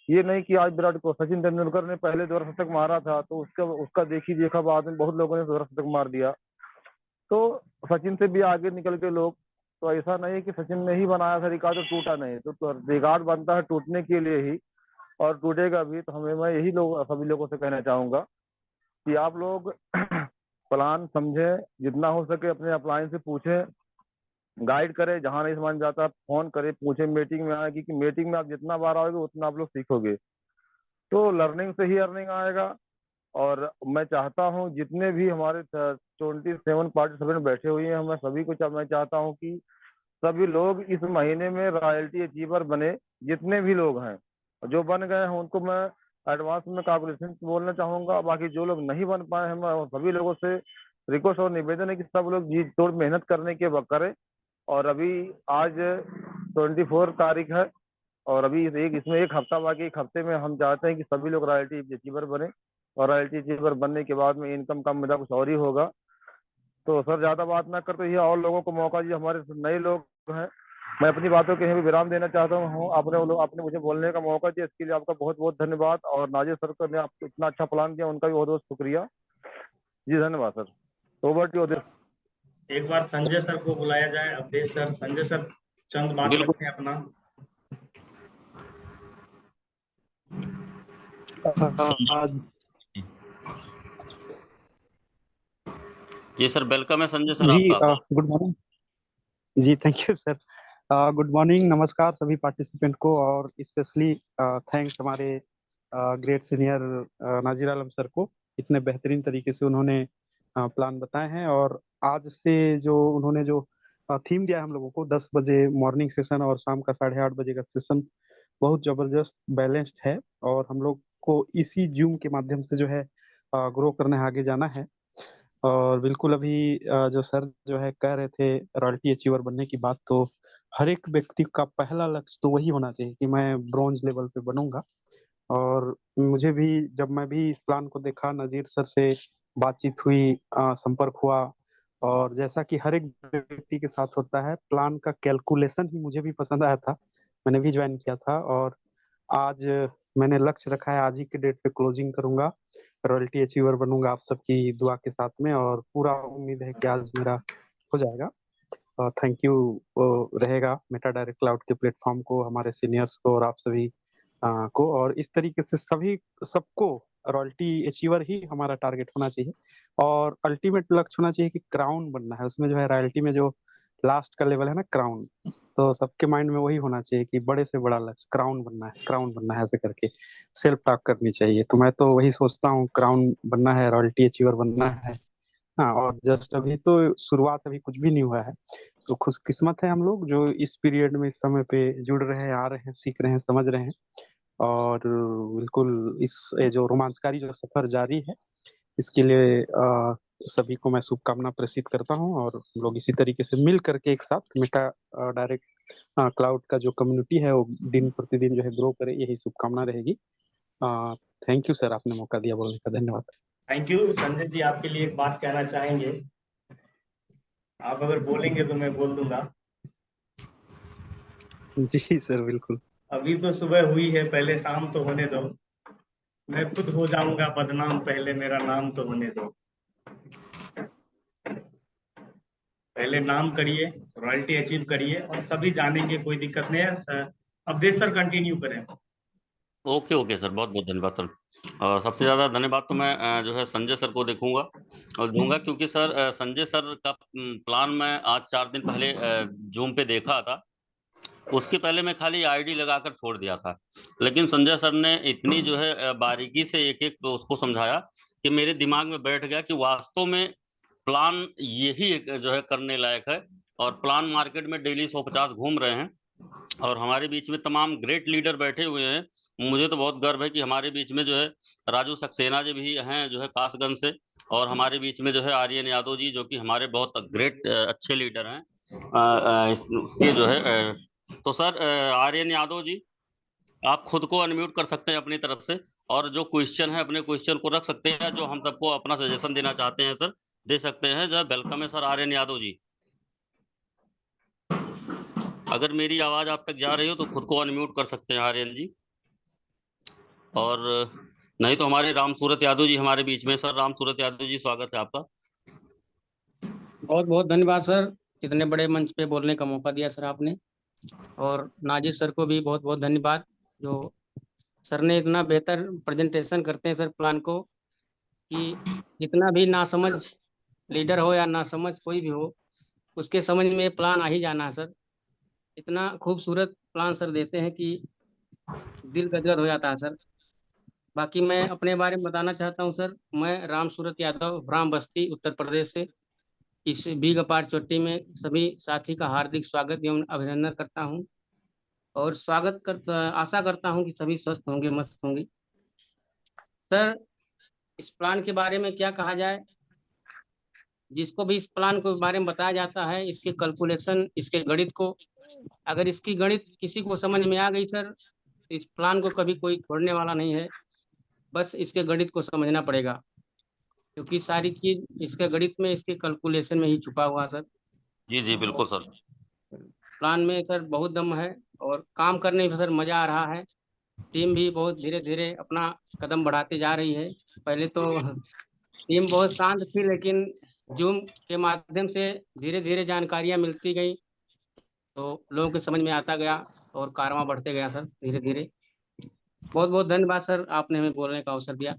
ये नहीं कि आज विराट को सचिन तेंदुलकर ने पहले दोहरा शतक मारा था तो उसका उसका देखी देखा बाद में बहुत लोगों ने दोहरा शतक मार दिया। तो सचिन से भी आगे निकल के लोग, तो ऐसा नहीं है कि सचिन ने ही बनाया था रिकॉर्ड तो टूटा नहीं। तो रिकॉर्ड बनता है टूटने के लिए ही, और टूटेगा भी। तो हमें, मैं यही लोग सभी लोगों से कहना चाहूंगा कि आप लोग प्लान समझें, जितना हो सके अपने अपलाइन से पूछें, गाइड करें। जहां नहीं समझ जाता फोन करें, पूछें, मीटिंग में आए, क्योंकि मीटिंग में आप जितना बार आओगे उतना आप लोग सीखोगे। तो लर्निंग से ही अर्निंग आएगा। और मैं चाहता हूँ जितने भी हमारे 27 पार्टिसिपेंट बैठे हुए हैं, मैं सभी को मैं चाहता हूँ कि सभी लोग इस महीने में रॉयल्टी अचीवर बने। जितने भी लोग हैं, जो बन गए हैं उनको मैं एडवांस में कांग्रेचुलेशन बोलना चाहूंगा। बाकी जो लोग नहीं बन पाए हैं, मैं सभी लोगों से रिक्वेस्ट और निवेदन है कि सब लोग जी तोड़ मेहनत करने के वक्त करें। और अभी आज 24 तारीख है, और अभी इसमें एक हफ्ता बाकी। एक हफ्ते में हम चाहते हैं कि सभी लोग रॉयल्टी अचीवर बने। और रॉयल्टी अचीवर बनने के बाद में इनकम का मुद्दा कुछ और ही होगा। तो सर ज्यादा बात ना करते हुए और लोगों को मौका दिए, हमारे नए लोग हैं। मैं अपनी बातों के यहीं पे विराम देना चाहता हूँ। आपने मुझे बोलने का मौका दिया, इसके लिए आपका बहुत बहुत धन्यवाद। और नाजिर सर को ने आपको इतना अच्छा प्लान दिया, उनका भी बहुत बहुत शुक्रिया। जी धन्यवाद सर। ओवर टू अध्यक्ष। एक बार संजय सर को बुलाया जाए, अवधेश सर, संजय सर चंद बात बिल्कुल। रखें अपना। आज जी सर, वेलकम है संजय सर जी आपका। Good morning ji, thank you sir. Good morning, नमस्कार सभी पार्टिसिपेंट को, और स्पेशली थैंक्स हमारे great senior Nazir Alam sir को। इतने बेहतरीन तरीके से उन्होंने प्लान बताए हैं। और आज से जो उन्होंने जो थीम दिया है हम लोगों को, 10 बजे मॉर्निंग सेशन और शाम का 8:30 बजे का सेशन, बहुत जबरदस्त बैलेंस्ड है। और हम लोग को इसी जूम के माध्यम से जो है ग्रो करना है, आगे जाना है। और बिल्कुल अभी जो सर जो है कह रहे थे रॉयल्टी अचीवर बनने की बात, तो हर एक व्यक्ति का पहला लक्ष्य तो वही होना चाहिए कि मैं ब्रॉन्ज लेवल पे बनूंगा। और मुझे भी, जब मैं भी इस प्लान को देखा, नजीर सर से बातचीत हुई, संपर्क हुआ, और जैसा कि हर एक व्यक्ति के साथ होता है, प्लान का कैलकुलेशन ही मुझे भी पसंद आया था। मैंने भी ज्वाइन किया था और आज मैंने लक्ष्य रखा है, आज ही के डेट पे क्लोजिंग करूंगा, रॉयल्टी अचीवर बनूंगा आप सबकी दुआ के साथ में, और पूरा उम्मीद है कि आज मेरा हो जाएगा। थैंक यू रहेगा मेटा डायरेक्ट क्लाउड के प्लेटफॉर्म को, हमारे सीनियर्स को और आप सभी को, और इस तरीके से सभी सबको रॉयल्टी अचीवर ही हमारा टारगेट होना चाहिए, और अल्टीमेट लक्ष्य होना चाहिए कि क्राउन बनना है। उसमें जो है रॉयल्टी में जो लास्ट का लेवल है ना, क्राउन, तो सबके माइंड में वही होना चाहिए कि बड़े से बड़ा लक्ष्य क्राउन बनना है, क्राउन बनना है, ऐसे करके सेल्फ टॉक करनी चाहिए। तो मैं तो वही सोचता हूँ, क्राउन बनना है, रॉयल्टी अचीवर बनना है। हाँ, और जस्ट अभी तो शुरुआत, अभी कुछ भी नहीं हुआ है। तो खुशकिस्मत है हम लोग जो इस पीरियड में, इस समय पे जुड़ रहे हैं, आ रहे हैं, सीख रहे हैं, समझ रहे हैं, और बिल्कुल इस ये जो रोमांचकारी जो सफर जारी है, इसके लिए सभी को मैं शुभकामना प्रेषित करता हूँ, और हम लोग इसी तरीके से मिल करके एक साथ मेटा डायरेक्ट क्लाउड का जो कम्युनिटी है वो दिन प्रतिदिन जो है ग्रो करे, यही शुभकामना रहेगी। थैंक यू सर, आपने मौका दिया बोलने का, धन्यवाद। थैंक यू संजय जी, आपके लिए एक बात कहना चाहेंगे? आप अगर बोलेंगे तो मैं बोल दूंगा। जी सर, बिल्कुल। अभी तो सुबह हुई है, पहले शाम तो होने दो। मैं खुद हो जाऊंगा बदनाम, पहले मेरा नाम तो होने दो। पहले नाम करिए, रॉयल्टी अचीव करिए, और सभी जानेंगे, कोई दिक्कत नहीं है। अब देश सर कंटिन्यू करें। ओके ओके सर, बहुत बहुत धन्यवाद सर। सबसे ज़्यादा धन्यवाद तो मैं जो है संजय सर को देखूंगा और दूंगा, क्योंकि सर संजय सर का प्लान मैं आज 4 दिन पहले जूम पे देखा था। उसके पहले मैं खाली आईडी लगाकर छोड़ दिया था, लेकिन संजय सर ने इतनी जो है बारीकी से एक एक उसको समझाया कि मेरे दिमाग में बैठ गया कि वास्तव में प्लान यही एक जो है करने लायक है। और प्लान मार्केट में डेली 150 घूम रहे हैं, और हमारे बीच में तमाम ग्रेट लीडर बैठे हुए हैं। मुझे तो बहुत गर्व है कि हमारे बीच में जो है राजू सक्सेना जी भी हैं, जो है कासगंज से, और हमारे बीच में जो है आर्यन यादव जी, जो कि हमारे बहुत ग्रेट अच्छे लीडर हैं उसके जो है तो सर आर्यन यादव जी, आप खुद को अनम्यूट कर सकते हैं अपनी तरफ से, और जो क्वेश्चन है अपने क्वेश्चन को रख सकते हैं, जो हम सबको अपना सजेशन देना चाहते हैं सर, दे सकते हैं। जो वेलकम है सर आर्यन यादव जी। अगर मेरी आवाज आप तक जा रही हो तो खुद को अनम्यूट कर सकते हैं आर्यन जी, और नहीं तो हमारे राम सूरत यादव जी हमारे बीच में। सर राम सूरत यादव जी, स्वागत है आपका। बहुत बहुत धन्यवाद सर, इतने बड़े मंच पे बोलने का मौका दिया सर आपने। और नाजिर सर को भी बहुत बहुत धन्यवाद, जो सर ने इतना बेहतर प्रेजेंटेशन करते हैं सर प्लान को, कि जितना भी नासमझ लीडर हो या नासमझ कोई भी हो, उसके समझ में प्लान आ ही जाना है सर। इतना खूबसूरत प्लान सर देते हैं कि दिल गदगद हो जाता है सर। बाकी मैं अपने बारे में बताना चाहता हूँ सर। मैं राम सूरत यादव, राम बस्ती, उत्तर प्रदेश से इस बिग अपार चोटी में सभी साथी का हार्दिक स्वागत एवं अभिनंदन करता हूँ, और आशा करता हूँ कि सभी स्वस्थ होंगे, मस्त होंगे। सर, इस प्लान के बारे में क्या कहा जाए। जिसको भी इस प्लान के बारे में बताया जाता है, इसके कैलकुलेशन, इसके गणित को, अगर इसकी गणित किसी को समझ में आ गई सर, इस प्लान को कभी कोई छोड़ने वाला नहीं है। बस इसके गणित को समझना पड़ेगा, क्योंकि सारी चीज इसके गणित में, इसके कैलकुलेशन में ही छुपा हुआ सर। जी जी बिल्कुल सर। प्लान में सर बहुत दम है, और काम करने में सर मजा आ रहा है। टीम भी बहुत धीरे धीरे अपना कदम बढ़ाते जा रही है। पहले तो टीम बहुत शांत थी, लेकिन जूम के माध्यम से धीरे धीरे जानकारियां मिलती गई, तो लोगों के समझ में आता गया, और कारवां बढ़ते गया सर धीरे धीरे। बहुत बहुत धन्यवाद सर, आपने हमें बोलने का अवसर दिया।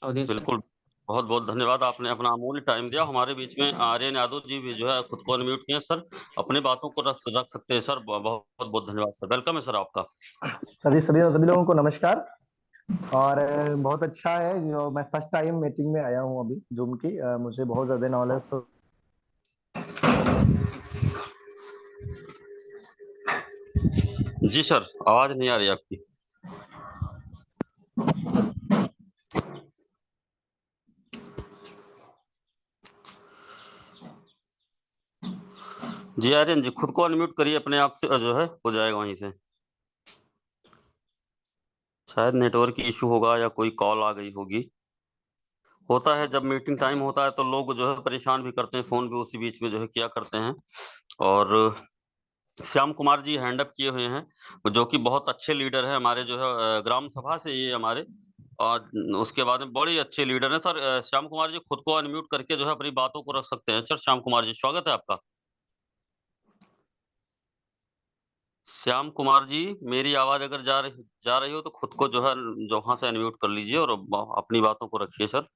अवधेश सर। बिल्कुल, बहुत बहुत धन्यवाद, आपने अपना अमूल्य टाइम दिया। हमारे बीच में आर्यन यादव जी भी जो है खुद को अनम्यूट किए सर, अपने बातों को रख सकते हैं सर। बहुत बहुत धन्यवाद सर, वेलकम है सर आपका। सभी सभी सभी लोगों को नमस्कार। और बहुत अच्छा है जो मैं फर्स्ट टाइम मीटिंग में आया हूँ अभी जूम की। मुझे बहुत ज्यादा नॉलेज तो जी सर, आवाज नहीं आ रही आपकी। जी आर्यन जी, खुद को अनम्यूट करिए, अपने आप से जो है हो जाएगा वहीं से। शायद नेटवर्क की इशू होगा या कोई कॉल आ गई होगी। होता है जब मीटिंग टाइम होता है तो लोग जो है परेशान भी करते हैं, फोन भी उसी बीच में जो है किया करते हैं। और श्याम कुमार जी हैंड अप किए हुए हैं, जो कि बहुत अच्छे लीडर है हमारे जो है ग्राम सभा से ये हमारे, और उसके बाद में बड़े अच्छे लीडर हैं सर। श्याम कुमार जी खुद को अनम्यूट करके जो है अपनी बातों को रख सकते हैं। सर श्याम कुमार जी, स्वागत है आपका। श्याम कुमार जी, मेरी आवाज अगर जा रही हो तो खुद को जो है जो वहां से अनम्यूट कर लीजिए और अपनी बातों को रखिए सर।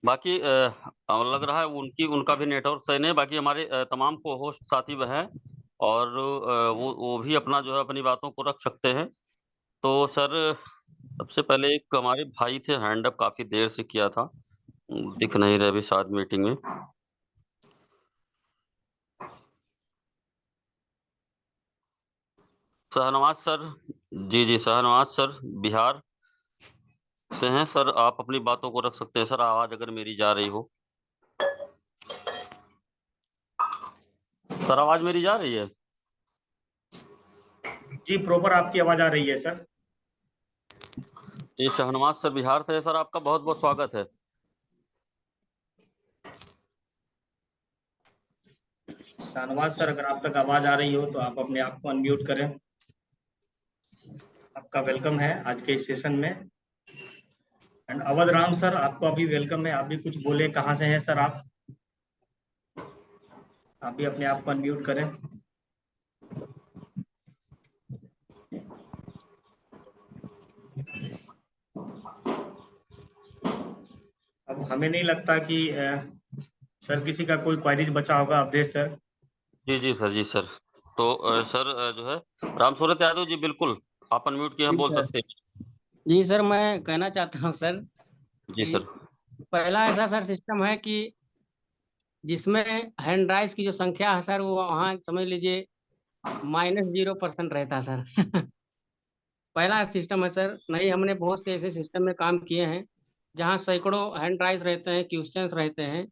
बाकी लग रहा है उनका भी नेटवर्क सही नहीं है। बाकी हमारे तमाम को होस्ट साथी वह हैं और वो भी अपना जो है अपनी बातों को रख सकते हैं। तो सर सबसे पहले एक हमारे भाई थे हैंड अप, काफी देर से किया था, दिख नहीं रहे अभी शायद मीटिंग में। शाहनवाज सर, जी शाहनवाज सर बिहार से हैं सर, आप अपनी बातों को रख सकते हैं सर, आवाज अगर मेरी जा रही हो। सर आवाज मेरी जा रही है? जी प्रॉपर आपकी आवाज आ रही है सर। ये शाहनवाज सर बिहार से है सर, आपका बहुत बहुत स्वागत है। शाहनवाज सर, अगर आप तक आवाज आ रही हो तो आप अपने आप को अनम्यूट करें। आपका वेलकम है आज के इस सेशन में। एंड अवध राम सर, आपको अभी वेलकम है, आप भी कुछ बोले, कहाँ से हैं सर आप भी अपने आप को अनम्यूट करें। अब हमें नहीं लगता कि सर किसी का कोई क्वारीज बचा होगा। अवधेश सर। जी सर। तो सर जो है राम सूरत यादव जी, बिल्कुल आप अनम्यूट किए हैं, जी बोल सर। सकते हैं। जी सर, मैं कहना चाहता हूँ सर जी कि सर। पहला ऐसा सर सिस्टम है कि जिसमें हैंड राइज की जो संख्या है सर, वो वहाँ समझ लीजिए -0% रहता सर। पहला सिस्टम है सर। नहीं, हमने बहुत से ऐसे सिस्टम में काम किए हैं जहाँ सैकड़ों हैंड राइज रहते हैं, क्वेश्चंस रहते हैं।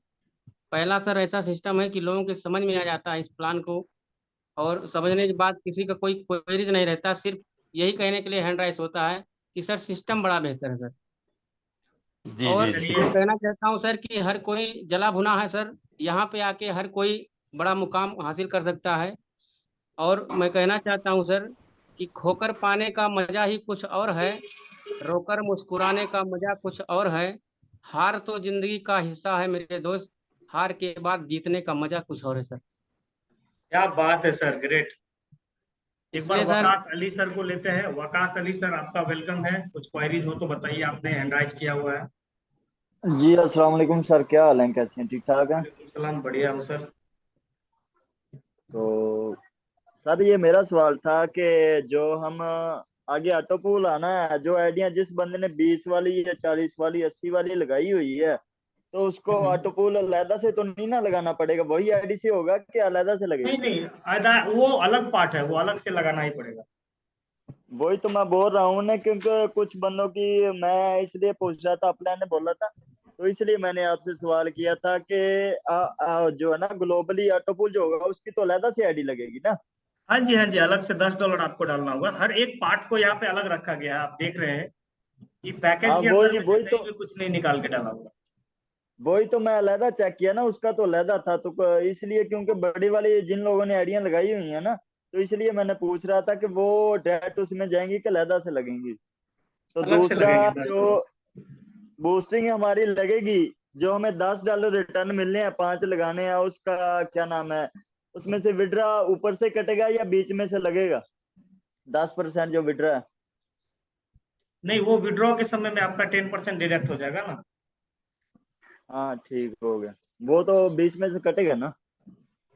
पहला सर ऐसा सिस्टम है कि लोगों के समझ में आ जाता है इस प्लान को, और समझने के बाद किसी का कोई क्वेरीज नहीं रहता, सिर्फ यही कहने के लिए हैंड राइज होता है कि सर सिस्टम बड़ा बेहतर है सर। और जी मैं कहना चाहता हूँ सर कि हर कोई जला भुना है सर, यहाँ पे आके हर कोई बड़ा मुकाम हासिल कर सकता है। और मैं कहना चाहता हूँ सर कि खोकर पाने का मजा ही कुछ और है, रोकर मुस्कुराने का मजा कुछ और है। हार तो जिंदगी का हिस्सा है मेरे दोस्त, हार के बाद जीतने का मजा कुछ और है सर। क्या बात है सर, ग्रेट। एक बार इसलिए सर, वकास अली सर को लेते हैं। वकास अली सर, आपका वेलकम है, कुछ क्वारीज हो तो बताइए, आपने हैंड राइज किया हुआ है। जी अस्सलाम वालेकुम सर, क्या हाल है, कैसे हैं, ठीक ठाक हैं? वालेकुम सलाम, बढ़िया हूँ सर। तो सर ये मेरा सवाल था कि जो हम आगे ऑटो पूल आना है, जो आइडिया जिस बंदे ने 20 वाली या 40 वाली 80 वाली लगाई हुई है, तो उसको ऑटो पूल अलहदा से तो नहीं ना लगाना पड़ेगा, वही आईडी से होगा कि अलहदा से नहीं लगेगी? नहीं, आधा वो अलग पार्ट है, वो अलग से लगाना ही पड़ेगा। वही तो मैं बोल रहा हूँ ना, क्योंकि कुछ बंदों की मैं इसलिए पूछ रहा था, अपने ने बोला था, तो इसलिए मैंने आपसे सवाल किया था कि जो है ना ग्लोबली ऑटो पूल जो होगा उसकी तो अलहदा से आईडी लगेगी ना? हाँ जी, अलग से $10 आपको डालना होगा। हर एक पार्ट को यहाँ पे अलग रखा गया है, आप देख रहे हैं कि पैकेज हाँ के अंदर वही में से वही कहीं तो भी कुछ नहीं निकाल के डाला होगा। वही तो मैं अलहदा चेक किया ना, उसका तो अलहदा था, तो इसलिए क्योंकि बड़ी वाली जिन लोगों ने आइडिया लगाई हुई है ना, तो इसलिए मैंने पूछ रहा था कि वो डायरेक्ट उसमें जाएंगी कि अलहदा से लगेंगी। तो अलग से दूसरा, लगेंगे जो $10। बूस्टिंग हमारी लगेगी, जो हमें $10 रिटर्न मिलने हैं, 5 लगाने हैं, उसका क्या नाम है, उसमें से विड्रा ऊपर से कटेगा या बीच में से लगेगा? 10% जो विड्रा है। नहीं, वो विड्रॉ के समय में आपका 10% डिडक्ट हो जाएगा ना। हाँ ठीक हो गया, वो तो बीच में से कटेगा ना?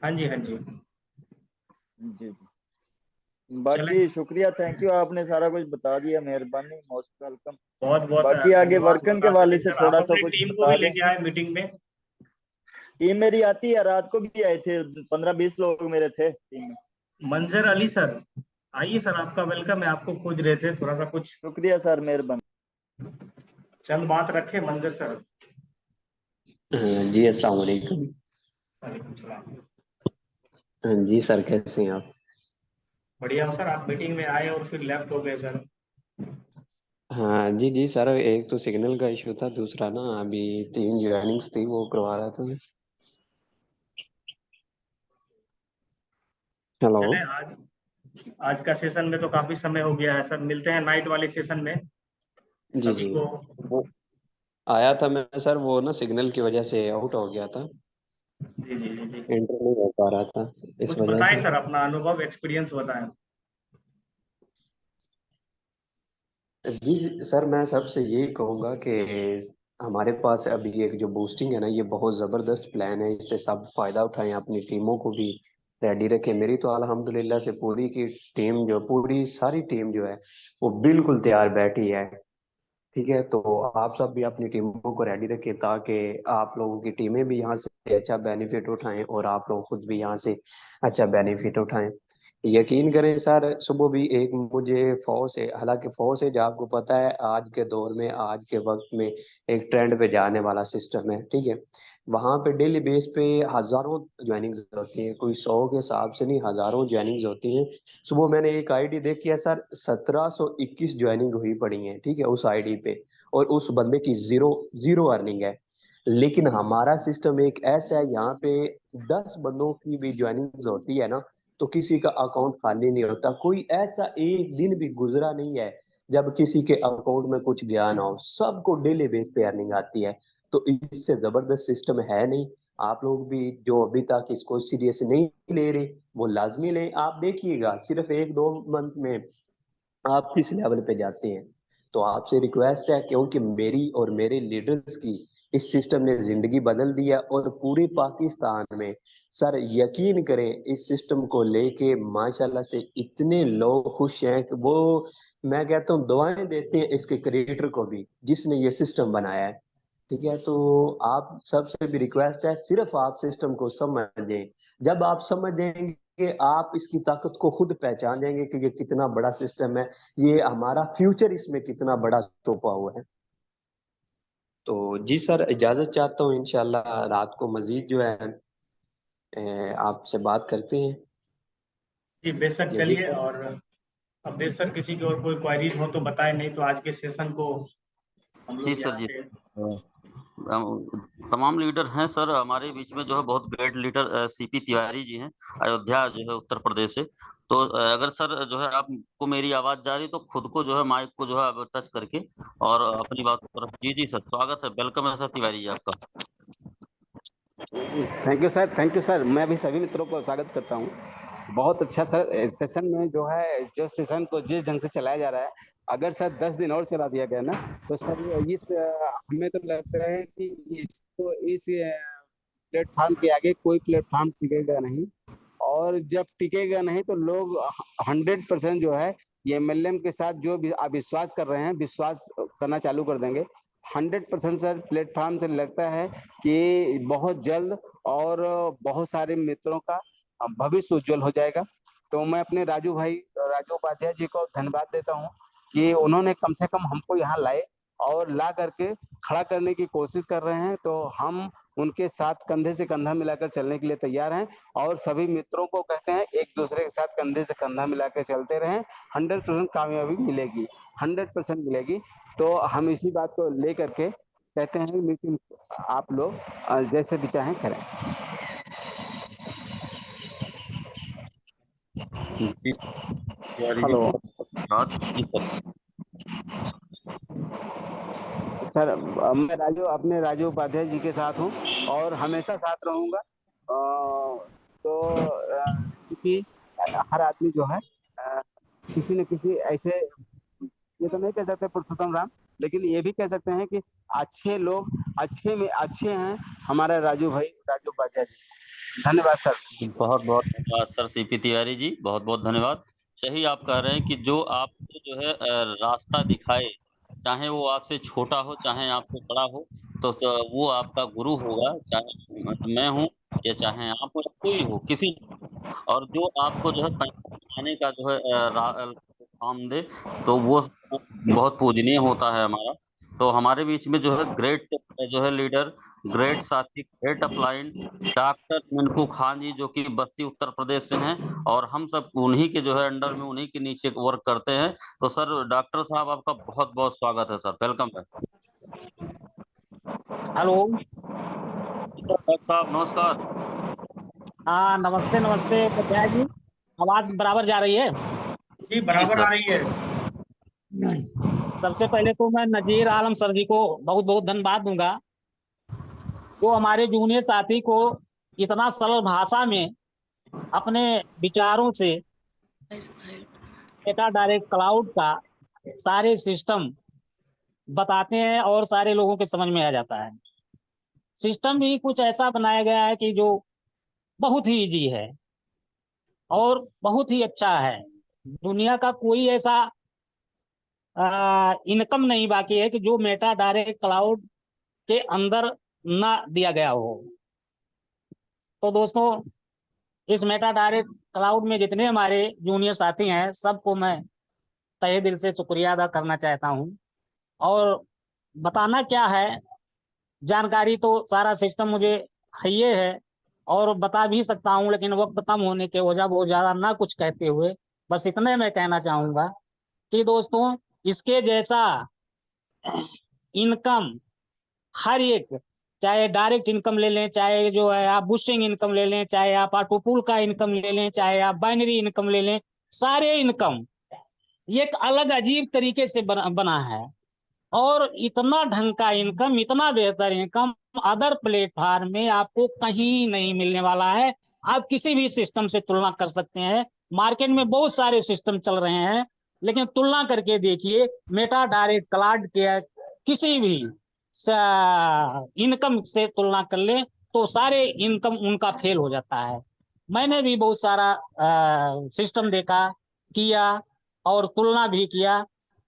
हाँ जी, हाँ जी। जी जी। चलें, बाकी शुक्रिया, थैंक यू, आपने सारा कुछ बता दिया, मेहरबानी, मोस्ट वेलकम। बहुत बहुत बाकी आगे धन्यवाद वर्कन के वकास वाले अली से सर। आप थोड़ा सा अपनी कुछ टीम को बता भी दें। लेके आए मीटिंग में। टीम मेरी आती है, रात को भी आए थे, 15-20 लोग मेरे थे टीम में। मंजर अली सर, आइए सर, आपका वेलकम है, आपको खोज रहे थे, थोड़ा सा कुछ शुक्रिया सर, मेहरबानी। चंद बात रखे मंजर सर। जी अस्सलाम वालेकुम। वालेकुम सलाम। जी सर, कैसे हैं आप? बढ़िया हूँ सर। आप मीटिंग में आए और फिर लेफ्ट हो गए सर। हाँ जी जी सर, एक तो सिग्नल का इशू था, दूसरा ना अभी 3 ज्वाइनिंग्स थी वो करवा रहा था मैं। हेलो। चले आज का सेशन में तो काफी समय हो गया है सर, मिलते हैं नाइट वाले सेशन में जी सभी जी, को। वो आया था मैं सर, वो ना सिग्नल की वजह से आउट हो गया था, जी जी जी जी। एंटर नहीं हो पा रहा था इस कुछ वजह बताएं से। सर, अपना अनुभव एक्सपीरियंस बताएं। जी सर, मैं सबसे यही कहूँगा कि हमारे पास अभी एक जो बूस्टिंग है ना, ये बहुत ज़बरदस्त प्लान है, इससे सब फायदा उठाएं, अपनी टीमों को भी रेडी रखें। मेरी तो अल्हम्दुलिल्लाह से पूरी की टीम जो पूरी सारी टीम जो है वो बिल्कुल तैयार बैठी है। ठीक है, तो आप सब भी अपनी टीमों को रेडी रखें ताकि आप लोगों की टीमें भी यहाँ से अच्छा बेनिफिट उठाएं और आप लोग खुद भी यहाँ से अच्छा बेनिफिट उठाएं। यकीन करें सर, सुबह भी एक मुझे फौज है, हालांकि फौज है जो आपको पता है आज के दौर में आज के वक्त में एक ट्रेंड पे जाने वाला सिस्टम है। ठीक है, वहाँ पे डेली बेस पे हजारों ज्वाइनिंग्स होती हैं, कोई 100 के हिसाब से नहीं, हजारों ज्वाइनिंग्स होती हैं। सुबह मैंने एक आईडी देखी है सर, 1721 ज्वाइनिंग हुई पड़ी है, ठीक है, उस आईडी पे, और उस बंदे की जीरो जीरो अर्निंग है। लेकिन हमारा सिस्टम एक ऐसा है, यहाँ पे 10 बंदों की भी ज्वाइनिंग होती है ना, तो किसी का अकाउंट खाली नहीं होता। कोई ऐसा एक दिन भी गुजरा नहीं है जब किसी के अकाउंट में कुछ गया ना हो, सबको डेली बेस पे अर्निंग आती है। तो इससे जबरदस्त सिस्टम है नहीं। आप लोग भी जो अभी तक इसको सीरियस नहीं ले रहे, वो लाजमी लें। आप देखिएगा सिर्फ 1-2 मंथ में आप किस लेवल पे जाते हैं। तो आपसे रिक्वेस्ट है, क्योंकि मेरी और मेरे लीडर्स की इस सिस्टम ने जिंदगी बदल दी है, और पूरे पाकिस्तान में सर यकीन करें इस सिस्टम को लेके माशाल्लाह से इतने लोग खुश हैं कि वो, मैं कहता हूँ, दुआएं देते हैं इसके क्रिएटर को भी जिसने ये सिस्टम बनाया है। ठीक है, तो आप सबसे भी रिक्वेस्ट है, सिर्फ आप सिस्टम को समझें। जब आप समझेंगे आप इसकी ताकत को खुद पहचान जाएंगे कि ये कितना बड़ा सिस्टम है, ये हमारा फ्यूचर इसमें कितना बड़ा छुपा हुआ है। तो जी सर, इजाजत चाहता हूँ, इंशाल्लाह रात को मजीद जो है आपसे बात करते हैं। जी बेशक, नजीर चलिए। सर। और अब बेशक किसी की और कोई क्वारीज हो तो बताएं, नहीं तो आज के सेशन को हम जी लोग सर यहाँ जी। से। तमाम लीडर हैं सर हमारे बीच में, जो है बहुत great leader CP Tiwari ji हैं, अयोध्या जो है उत्तर प्रदेश से। तो अगर सर जो है आपको मेरी आवाज जा रही तो खुद को जो है माइक को जो है आप टच करके और अपनी बात की तरफ। जी जी सर, स्वागत है, वेलकम है सर तिवारी जी आपका। Thank you sir, thank you sir. मैं भी सभी मित्रों को स्वागत करता हूँ। बहुत अच्छा सर, सेशन में जो है, जो सेशन को जिस ढंग से चलाया जा रहा है, अगर सर 10 दिन और चला दिया गया ना, तो सर इस हमें तो लगता है कि इसको इस प्लेटफॉर्म के आगे कोई प्लेटफॉर्म टिकेगा नहीं। और जब टिकेगा नहीं तो लोग 100% जो है ये एमएलएम के साथ जो भी अविश्वास कर रहे हैं, विश्वास करना चालू कर देंगे। 100% सर प्लेटफॉर्म से लगता है कि बहुत जल्द और बहुत सारे मित्रों का भविष्य उज्जवल हो जाएगा। तो मैं अपने राजू उपाध्याय जी को धन्यवाद देता हूँ कि उन्होंने कम से कम हमको यहाँ लाए और ला करके खड़ा करने की कोशिश कर रहे हैं। तो हम उनके साथ कंधे से कंधा मिलाकर चलने के लिए तैयार हैं, और सभी मित्रों को कहते हैं एक दूसरे के साथ कंधे से कंधा मिलाकर चलते रहें। 100% कामयाबी मिलेगी, 100% मिलेगी। तो हम इसी बात को लेकर के कहते हैं मीटिंग आप लोग जैसे भी चाहें करें। जी तिवारी जी, हेलो बहुत धन्यवाद। जी सर। सर, मैं अपने राजू उपाध्याय जी के साथ हूँ और हमेशा साथ रहूंगा। तो चूंकि हर आदमी जो है किसी न किसी ऐसे, ये तो नहीं कह सकते पुरुषोत्तम राम, लेकिन ये भी कह सकते हैं कि अच्छे लोग अच्छे में अच्छे हैं हमारा राजू उपाध्याय जी। धन्यवाद सर। बहुत बहुत धन्यवाद सर सीपी तिवारी जी, बहुत बहुत धन्यवाद। सही आप कह रहे हैं कि जो आपको जो है रास्ता दिखाए, चाहे वो आपसे छोटा हो चाहे आपसे बड़ा हो, तो वो आपका गुरु होगा, चाहे मैं हूँ या चाहे आप हो या कोई हो, किसी। और जो आपको जो है पैसा कमाने का जो है काम दे, तो वो बहुत पूजनीय होता है हमारा। तो हमारे बीच में जो है ग्रेट जो है लीडर ग्रेट साथी ग्रेट अपलाइन डॉक्टर मिनकू खान जी, जो कि बस्ती उत्तर प्रदेश से हैं, और हम सब उन्हीं के जो है अंडर में, उन्हीं के नीचे वर्क करते हैं। तो सर डॉक्टर साहब आपका बहुत बहुत स्वागत है सर, वेलकम है। हेलो। डॉक्टर साहब नमस्कार। हाँ नमस्ते नमस्ते उपाध्याय जी, आवाज बराबर जा रही है? जी बराबर आ रही है। सबसे पहले तो मैं नजीर आलम सर जी को बहुत बहुत धन्यवाद दूंगा, जो हमारे जूनियर साथी को इतना सरल भाषा में अपने विचारों से डेटा डायरेक्ट क्लाउड का सारे सिस्टम बताते हैं और सारे लोगों के समझ में आ जाता है। सिस्टम भी कुछ ऐसा बनाया गया है कि जो बहुत ही इजी है और बहुत ही अच्छा है। दुनिया का कोई ऐसा इनकम नहीं बाकी है कि जो मेटा डायरेक्ट क्लाउड के अंदर ना दिया गया हो। तो दोस्तों, इस मेटा डायरेक्ट क्लाउड में जितने हमारे जूनियर साथी हैं, सबको मैं तहे दिल से शुक्रिया अदा करना चाहता हूं। और बताना क्या है, जानकारी तो सारा सिस्टम मुझे है ये है और बता भी सकता हूं, लेकिन वक्त कम होने के वजह बहुत ज्यादा ना कुछ कहते हुए बस इतने मैं कहना चाहूंगा कि दोस्तों, इसके जैसा इनकम हर एक, चाहे डायरेक्ट इनकम ले लें, चाहे जो है आप बूस्टिंग इनकम ले लें, चाहे आप ऑटो पूल का इनकम ले लें, चाहे आप बाइनरी इनकम ले लें, सारे इनकम एक अलग अजीब तरीके से बना है। और इतना ढंग का इनकम, इतना बेहतर इनकम अदर प्लेटफॉर्म में आपको कहीं नहीं मिलने वाला है। आप किसी भी सिस्टम से तुलना कर सकते हैं। मार्केट में बहुत सारे सिस्टम चल रहे हैं, लेकिन तुलना करके देखिए, मेटा डायरेक्ट क्लाउड के किसी भी इनकम से तुलना कर ले तो सारे इनकम उनका फेल हो जाता है। मैंने भी बहुत सारा सिस्टम देखा, किया और तुलना भी किया,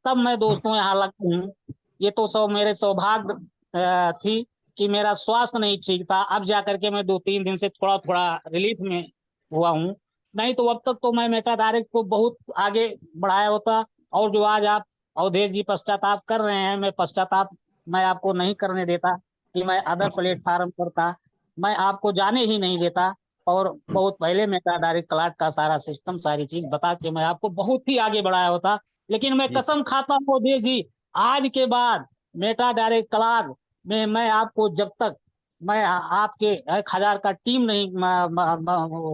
तब मैं दोस्तों यहाँ लग हूँ। ये तो सब मेरे सौभाग्य थी कि मेरा स्वास्थ्य नहीं ठीक था, अब जाकर के मैं 2-3 दिन से थोड़ा थोड़ा रिलीफ में हुआ हूँ। नहीं तो अब तक तो मैं मेटा डायरेक्ट को बहुत आगे बढ़ाया होता। और जो आज आप अवधेश जी पश्चाताप कर रहे हैं, मैं पश्चाताप मैं आपको नहीं करने देता कि मैं अदर प्लेटफार्म करता, मैं आपको जाने ही नहीं देता। और बहुत पहले मेटा डायरेक्ट क्लाउड का सारा सिस्टम, सारी चीज बता के मैं आपको बहुत ही आगे बढ़ाया होता। लेकिन मैं कसम खाता हूँ अवधेश जी, आज के बाद मेटा डायरेक्ट क्लाउड में मैं आपको जब तक मैं आपके 1000 का टीम नहीं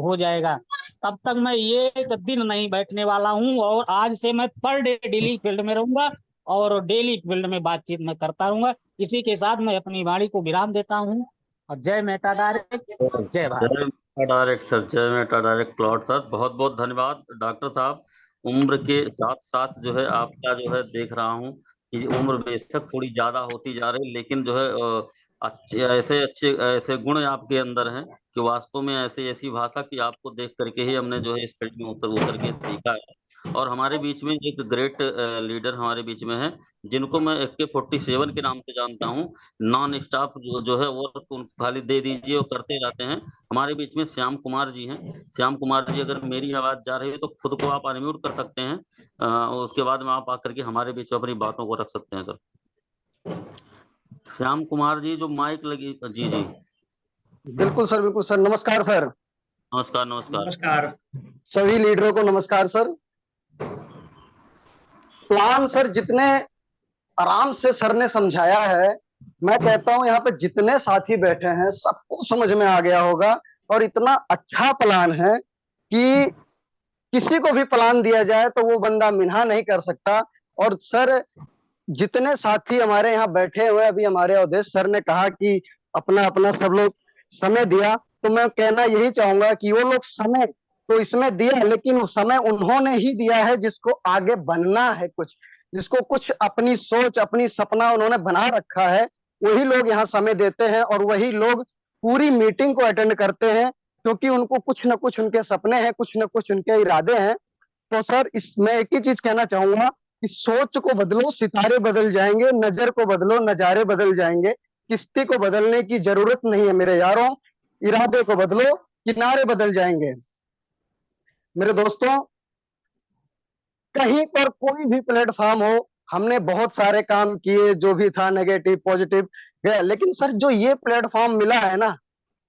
हो जाएगा, तब तक मैं एक दिन नहीं बैठने वाला हूं। और आज से मैं पर डे डेली फील्ड में रहूंगा और डेली फील्ड में बातचीत में करता रहूंगा। इसी के साथ मैं अपनी वाणी को विराम देता हूं। और जय मेटा डायरेक्ट, जय भारत। जय मेटा डायरेक्ट सर, जय मेटा डायरेक्ट क्लाउड सर, बहुत बहुत धन्यवाद। डॉक्टर साहब, उम्र के साथ साथ जो है आपका जो है देख रहा हूँ कि उम्र बेशक थोड़ी ज्यादा होती जा रही, लेकिन जो है अच्छे ऐसे गुण आपके अंदर हैं कि वास्तव में ऐसी भाषा की आपको देख करके ही हमने जो है इस फील्ड में उतर के सीखा है। और हमारे बीच में एक ग्रेट लीडर हमारे बीच में है, जिनको मैं AK-47 के नाम से जानता हूँ। नॉन स्टॉप जो है वर्क उनको खाली दे दीजिए और करते रहते हैं। हमारे बीच में श्याम कुमार जी हैं। श्याम कुमार जी, अगर मेरी आवाज जा रही है तो खुद को आप अनम्यूट कर सकते हैं, उसके बाद में आप आकर के हमारे बीच में अपनी बातों को रख सकते हैं सर। श्याम कुमार जी, जो माइक लगी, जी जी बिल्कुल सर, नमस्कार सर। नमस्कार नमस्कार नमस्कार। सभी लीडरों को नमस्कार सर। प्लान सर जितने आराम से सर ने समझाया है, मैं कहता हूं यहाँ पे जितने साथी बैठे हैं सबको समझ में आ गया होगा। और इतना अच्छा प्लान है कि किसी को भी प्लान दिया जाए तो वो बंदा मिन्हा नहीं कर सकता। और सर जितने साथी हमारे यहाँ बैठे हुए, अभी हमारे अवधेश सर ने कहा कि अपना अपना सब लोग समय दिया, तो मैं कहना यही चाहूंगा कि वो लोग समय तो इसमें दिया, लेकिन समय उन्होंने ही दिया है जिसको आगे बनना है, कुछ जिसको कुछ अपनी सोच अपनी सपना उन्होंने बना रखा है, वही लोग यहाँ समय देते हैं और वही लोग पूरी मीटिंग को अटेंड करते हैं, क्योंकि उनको कुछ न कुछ उनके सपने हैं, कुछ न कुछ उनके इरादे हैं। तो सर मैं एक ही चीज कहना चाहूंगा कि सोच को बदलो, सितारे बदल जाएंगे, नजर को बदलो, नजारे बदल जाएंगे। किस्ती को बदलने की जरूरत नहीं है मेरे यारों, इरादे को बदलो, किनारे बदल जाएंगे। मेरे दोस्तों, कहीं पर कोई भी प्लेटफॉर्म हो, हमने बहुत सारे काम किए, जो भी था नेगेटिव पॉजिटिव गया, लेकिन सर जो ये प्लेटफॉर्म मिला है ना,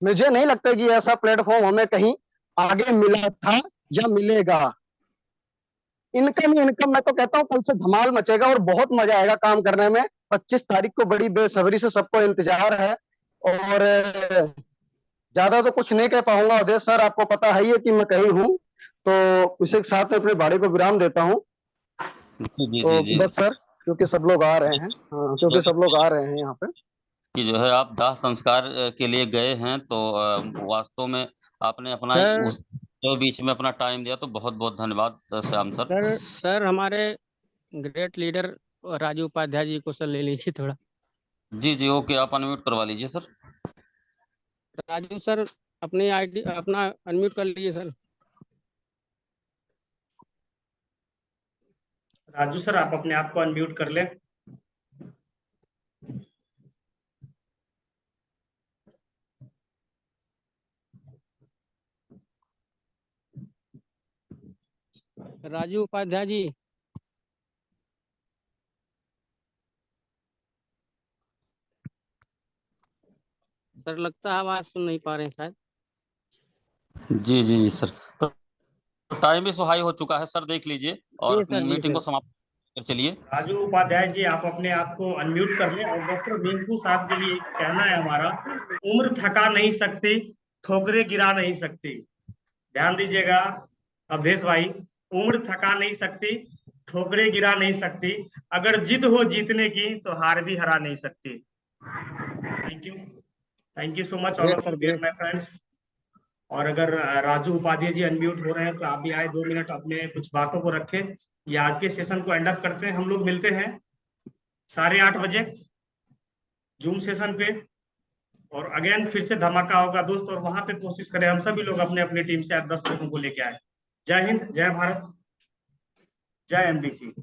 मुझे नहीं लगता कि ऐसा प्लेटफॉर्म हमें कहीं आगे मिला था या मिलेगा। इनकम ही इनकम, मैं तो कहता हूँ कल से धमाल मचेगा और बहुत मजा आएगा काम करने में। 25 तारीख को बड़ी बेसब्री से सबको इंतजार है। और ज्यादा तो कुछ नहीं कह पाऊंगा अवधेश सर, आपको पता है ही है कि मैं कहीं हूँ, तो इसी के साथ में अपने बाड़ी को विराम देता हूँ। जी तो जी जी बस सर, क्योंकि सब लोग आ रहे हैं, हाँ, क्योंकि सब लोग आ रहे हैं यहाँ पे। कि जो है आप दाह संस्कार के लिए गए हैं, तो वास्तव में आपने अपना सर उस जो बीच में अपना टाइम दिया, तो बहुत बहुत धन्यवाद श्याम सर। सर हमारे ग्रेट लीडर राजू उपाध्याय जी को सर ले लीजिए थोड़ा। जी जी ओके, आप अनम्यूट करवा लीजिए सर। राजू सर अपनी आईडी अपना अनम्यूट कर लीजिए सर। राजू सर आप अपने आप को अनम्यूट कर लें। राजू उपाध्याय जी, सर लगता है आवाज सुन नहीं पा रहे हैं शायद। जी जी जी सर, तो टाइम भी सुहाई हो चुका है सर, देख लीजिए और जी मीटिंग को सर। समाप्त कर चलिए। राजू उपाध्याय जी आप अपने आप को अनम्यूट कर लें। और डॉक्टर मिंकू साहब के लिए कहना है हमारा, उम्र थका नहीं सकती, ठोकरे गिरा नहीं सकती। ध्यान दीजिएगा अवधेश भाई, उम्र थका नहीं सकती, ठोकरे गिरा नहीं सकती, अगर जिद हो जीतने की तो हार भी हरा नहीं सकती। Thank you so much all great of sir, you dear great. My friends. और अगर राजू उपाध्याय जी अनम्यूट हो रहे हैं तो आप भी आए, 2 मिनट अपने कुछ बातों को रखें। ये आज के सेशन को एंड अप करते हैं। हम लोग मिलते हैं 8:30 बजे जूम सेशन पे, और अगेन फिर से धमाका होगा दोस्त। और वहां पे कोशिश करें हम सभी लोग अपने अपनी टीम से 10 लोगों को लेके आए। जय हिंद, जय भारत, जय एमबीसी।